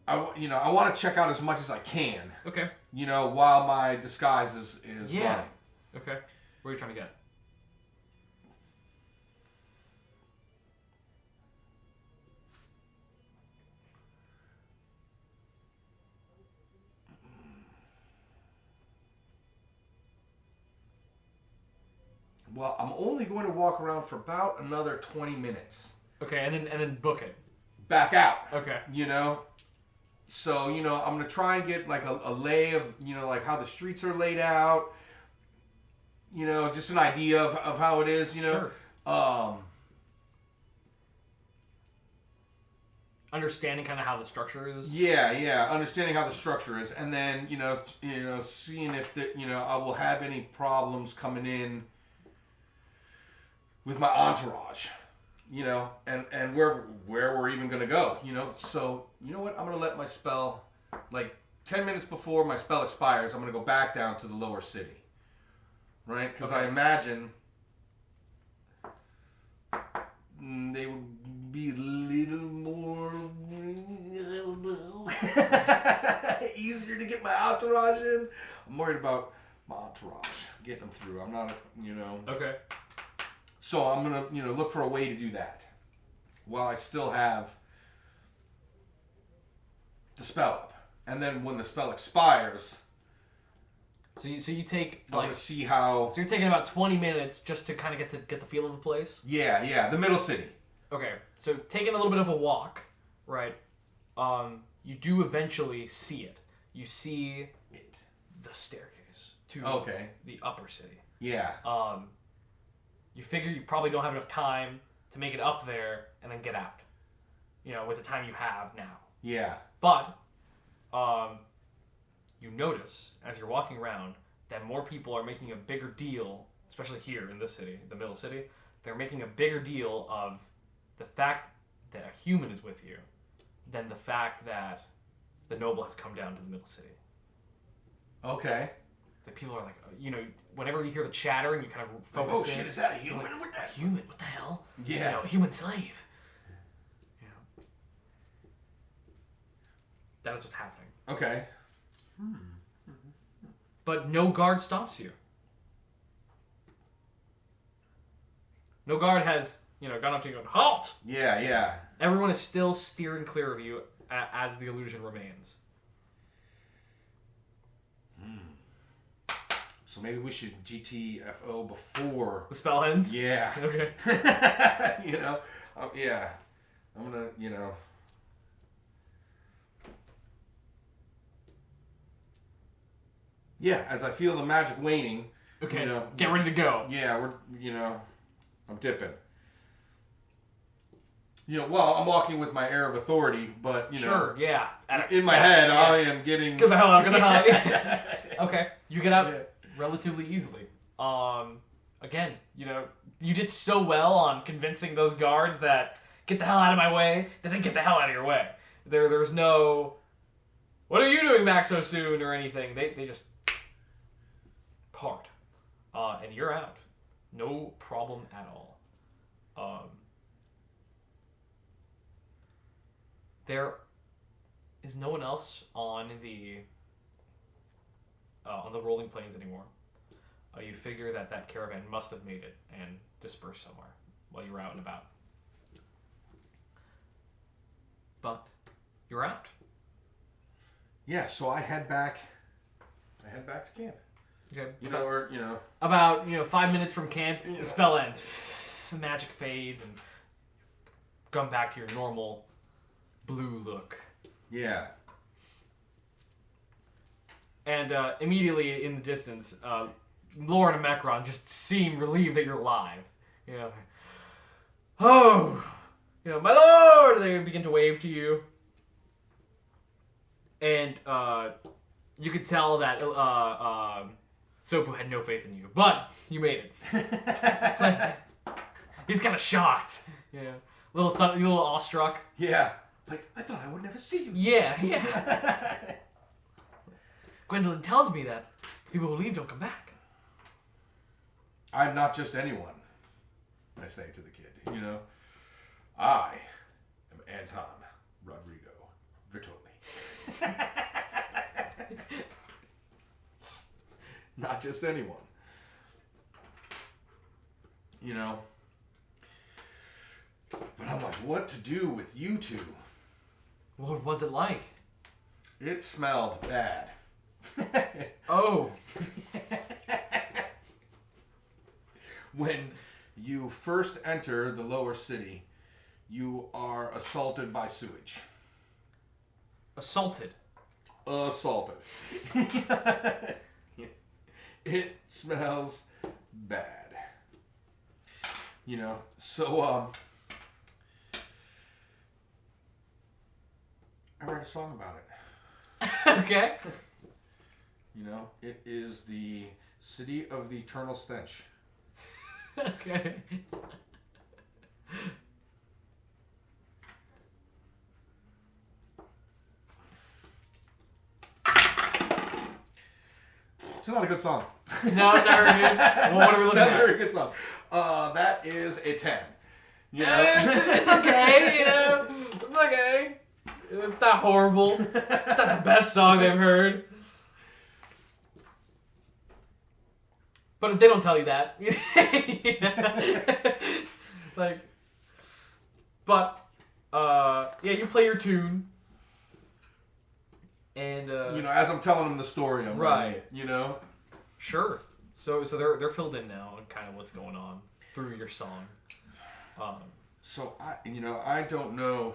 I want to check out as much as I can. Okay. While my disguise is running. Okay. Where are you trying to get? Well, I'm only going to walk around for about another 20 minutes. Okay, and then book it. Back out. Okay. So, I'm going to try and get a lay of, how the streets are laid out. Just an idea of how it is, Sure. understanding kind of how the structure is. Yeah, understanding how the structure is, and then seeing if I will have any problems coming in with my entourage, and where we're even gonna go, So you know what? I'm gonna let my spell, like 10 minutes before my spell expires, I'm gonna go back down to the lower city, right? Because I imagine they would be a little more easier to get my entourage in. I'm worried about my entourage getting them through. I'm not, Okay. So I'm gonna, look for a way to do that while I still have the spell up. And then when the spell expires, so you take I'm gonna see how. So you're taking about 20 minutes just to kind of get the feel of the place. Yeah, the middle city. Okay, so taking a little bit of a walk, right? You do eventually see it. You see it. The staircase to the upper city. Yeah. You figure you probably don't have enough time to make it up there and then get out. With the time you have now. Yeah. But you notice as you're walking around that more people are making a bigger deal, especially here in this city, the middle city. They're making a bigger deal of the fact that a human is with you than the fact that the noble has come down to the middle city. Okay. The people are like, whenever you hear the chatter and you kind of focus in. Oh shit, is that a human? Like, what the human? What the hell? Yeah. Human slave. That is what's happening. Okay. But no guard stops you. No guard has, gone up to you and halt! Yeah. Everyone is still steering clear of you as the illusion remains. So maybe we should GTFO before the spell ends? Yeah. Okay. Yeah. I'm gonna, Yeah, as I feel the magic waning. Okay, get ready to go. Yeah, I'm dipping. Well, I'm walking with my air of authority, but, Sure, yeah. In my head, yeah. I am getting... Get the hell out, Okay, you get out relatively easily. Again, you did so well on convincing those guards that get the hell out of my way, that they get the hell out of your way. There's no, what are you doing back so soon or anything. They just part. And you're out. No problem at all. There is no one else on the rolling plains anymore. You figure that caravan must have made it and dispersed somewhere while you were out and about. But you're out. Yeah, so I head back to camp. Okay. About 5 minutes from camp, the spell ends. The magic fades and come back to your normal blue look. Yeah. And immediately in the distance, Lauren and Macron just seem relieved that you're alive. Oh, my lord! They begin to wave to you. And you could tell that Sopu had no faith in you. But you made it. He's kind of shocked. Yeah. Little awestruck. Yeah. Like, I thought I would never see you. Yeah. Gwendolyn tells me that people who leave don't come back. I'm not just anyone, I say to the kid. I am Anton Rodrigo Bertoli. Not just anyone. But I'm like, what to do with you two? What was it like? It smelled bad. Oh. When you first enter the lower city, you are assaulted by sewage. Assaulted? Assaulted. It smells bad. So, I write a song about it. Okay. You know, it is the City of the Eternal Stench. Okay. It's not a good song. No, not very good. Well, what are we looking Not at? a very good song. That is a 10. You know? It's okay, you know. It's okay. It's not horrible. It's not the best song they've heard. But if they don't tell you that, like, but yeah, you play your tune, and You know, as I'm telling them the story, I'm Right. writing it, you know? sure. So they're filled in now on kind of what's going on through your song. So I don't know.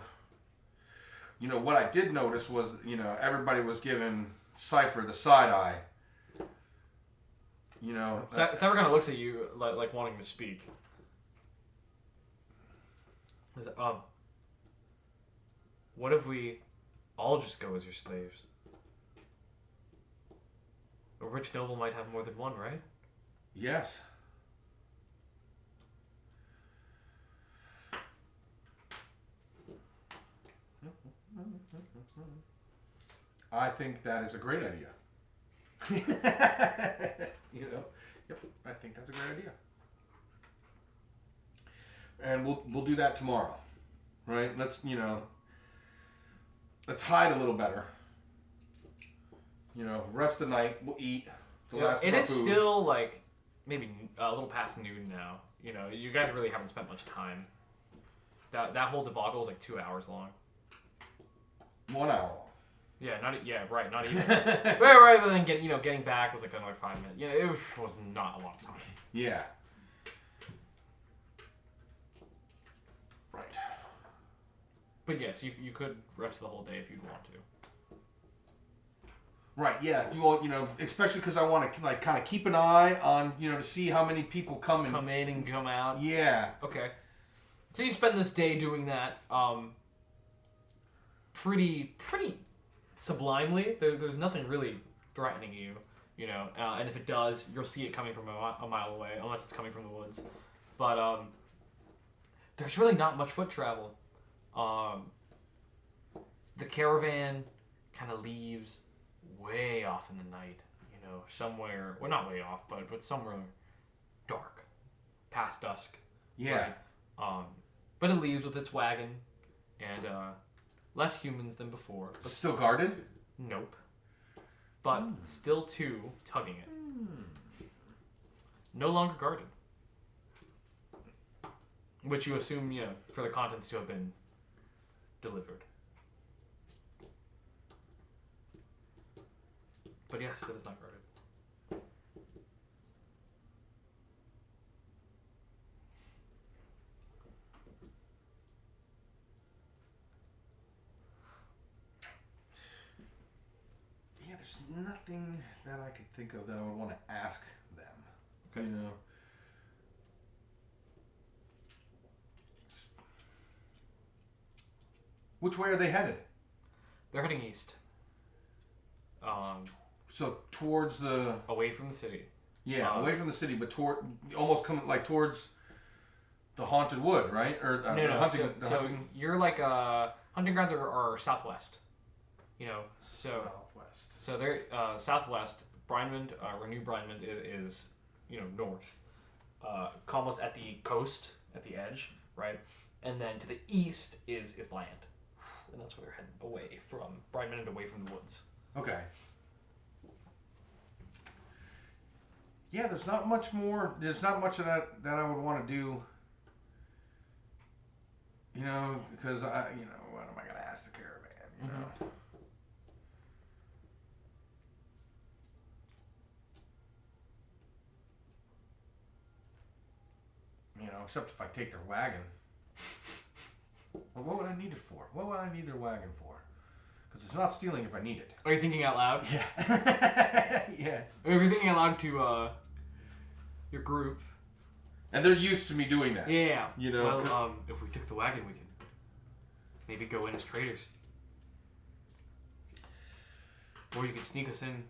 You know, what I did notice was, you know, everybody was giving Cypher the side eye. You know, Cypher kind of looks at you like wanting to speak. He's like, what if we all just go as your slaves? A rich noble might have more than one, right? yes. I think that is a great idea. You know, yep, I think that's a great idea. And we'll do that tomorrow, right? Let's hide a little better. You know, rest the night. We'll eat the last It of our is food. still like maybe a little past noon now. You know, you guys really haven't spent much time. That whole debacle was like 2 hours long. 1 hour. Yeah, not right, not even. right, but then getting back was like another 5 minutes. You know, it was not a long time. Yeah. Right. But yes, you could rest the whole day if you'd want to. Right. Yeah. Especially because I want to like kind of keep an eye on to see how many people come in. Come in and come out. Yeah. Okay. So you spend this day doing that. Pretty sublimely. There's nothing really threatening you, and if it does, you'll see it coming from a mile away, unless it's coming from the woods. But there's really not much foot travel. The caravan kind of leaves way off in the night, somewhere, well, not way off, but somewhere dark, past dusk. Yeah. Right? But it leaves with its wagon and less humans than before. But still guarded? Nope. But still two tugging it. No longer guarded. Which you assume, for the contents to have been delivered. But yes, it is not guarded. Yeah, there's nothing that I could think of that I would want to ask them. Okay. Which way are they headed? They're heading east. So towards the... Away from the city. Yeah, away from the city, but almost coming like towards the haunted wood, right? Or No. hunting, So you're like hunting grounds are southwest. southwest. So they're southwest. Brinemund, or New Brinemund is north, almost at the coast, at the edge, right? And then to the east is land, and that's where they're heading away from Brinemund and away from the woods. Okay. Yeah, there's not much more. There's not much of that I would want to do. Because what am I going to ask the caravan? You know. Except if I take their wagon. Well, what would I need it for? What would I need their wagon for? Because it's not stealing if I need it. Are you thinking out loud? Yeah. Yeah. Or are you thinking out loud to your group? And they're used to me doing that. Yeah. Well, if we took the wagon, we could maybe go in as traders. Or you could sneak us in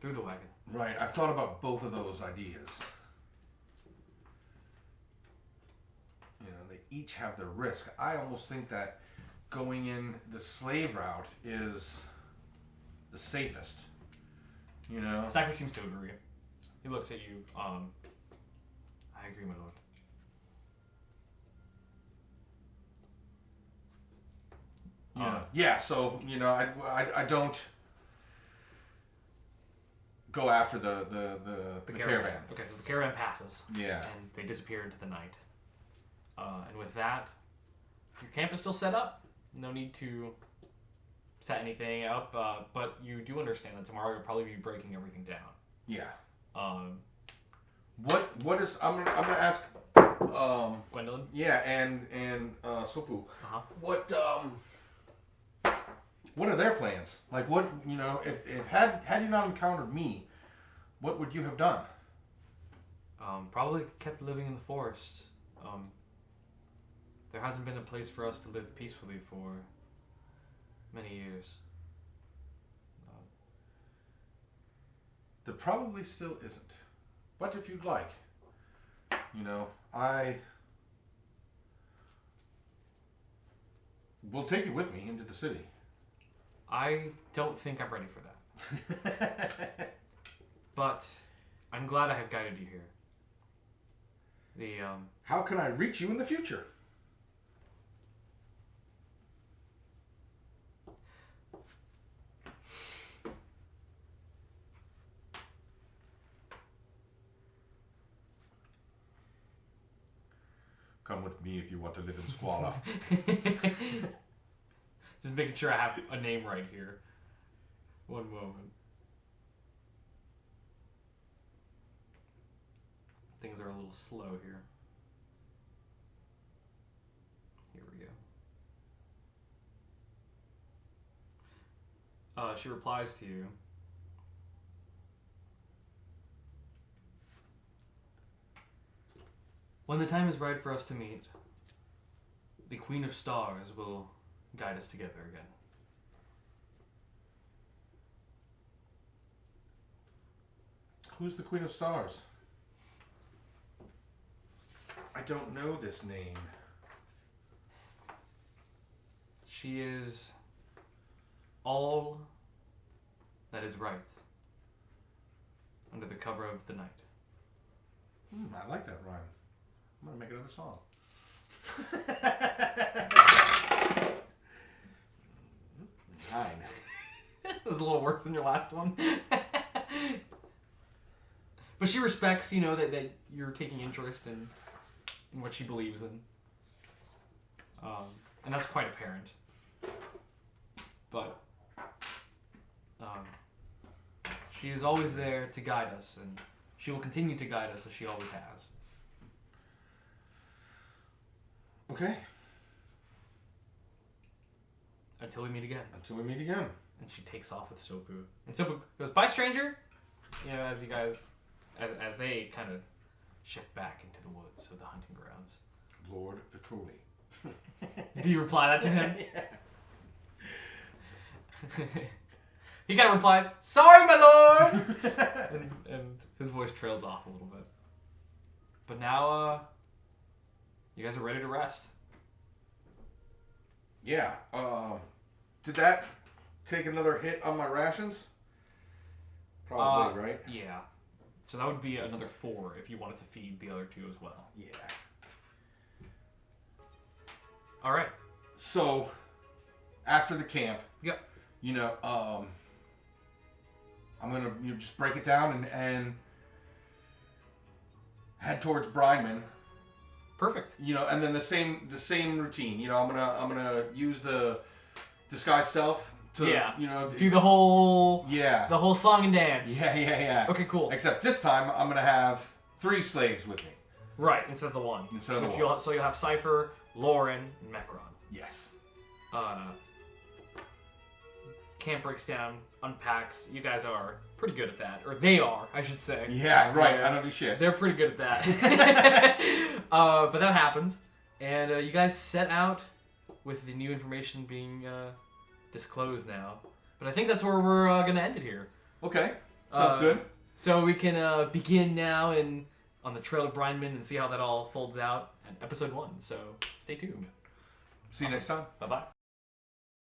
through the wagon. Right. I've thought about both of those ideas. You know, they each have their risk. I almost think that going in the slave route is the safest. You know? Cypher seems to agree. He looks at you. I agree, my lord. Yeah, so, you know, I don't go after the caravan. Okay, so the caravan passes. Yeah. And they disappear into the night. And with that, your camp is still set up. No need to set anything up, but you do understand that tomorrow you'll probably be breaking everything down. Yeah. Um, What is I'm gonna ask Gwendolyn? Yeah, and Sopu. Uh-huh. What are their plans? Like, what, you know, if had you not encountered me, what would you have done? Probably kept living in the forest. There hasn't been a place for us to live peacefully for many years. There probably still isn't. But if you'd like, you know, I will take you with me into the city. I don't think I'm ready for that. But I'm glad I have guided you here. How can I reach you in the future? Come with me if you want to live in squalor. Just making sure I have a name right here. One moment. Things are a little slow here. Here we go. She replies to you. When the time is right for us to meet, the Queen of Stars will guide us together again. Who's the Queen of Stars? I don't know this name. She is all that is right under the cover of the night. I like that rhyme. I'm going to make another song. Nine. That was a little worse than your last one. But she respects, you know, that you're taking interest in what she believes in. And that's quite apparent. But she is always there to guide us, and she will continue to guide us as she always has. Okay. Until we meet again. Until we meet again. And she takes off with Sopu. And Sopu goes, "Bye, stranger!" You know, as you guys, as they kind of shift back into the woods of the hunting grounds. Lord Vitruli. Do you reply that to him? Yeah. He kind of replies, "Sorry, my lord!" and his voice trails off a little bit. But now, you guys are ready to rest. Yeah. Did that take another hit on my rations? Probably, right? Yeah. So that would be another 4 if you wanted to feed the other 2 as well. Yeah. All right. So, after the camp, Yep. you know, I'm gonna just break it down and head towards Brineman. Perfect. You know, and then the same routine. You know, I'm gonna use the disguise self to, you know, do the whole song and dance. Yeah. Okay, cool. Except this time I'm gonna have 3 slaves with me. Right, instead of the one. So you'll have Cypher, Lauren, and Mecron. Yes. Camp breaks down, unpacks. You guys are pretty good at that, or they are, I should say. Yeah, right. I don't do shit. They're pretty good at that. But that happens, and you guys set out with the new information being disclosed now But I think that's where we're going to end it here. Okay, sounds good. So we can begin now on the Trail of Brineman and see how that all folds out at episode 1. So stay tuned. See you next time. Bye-bye.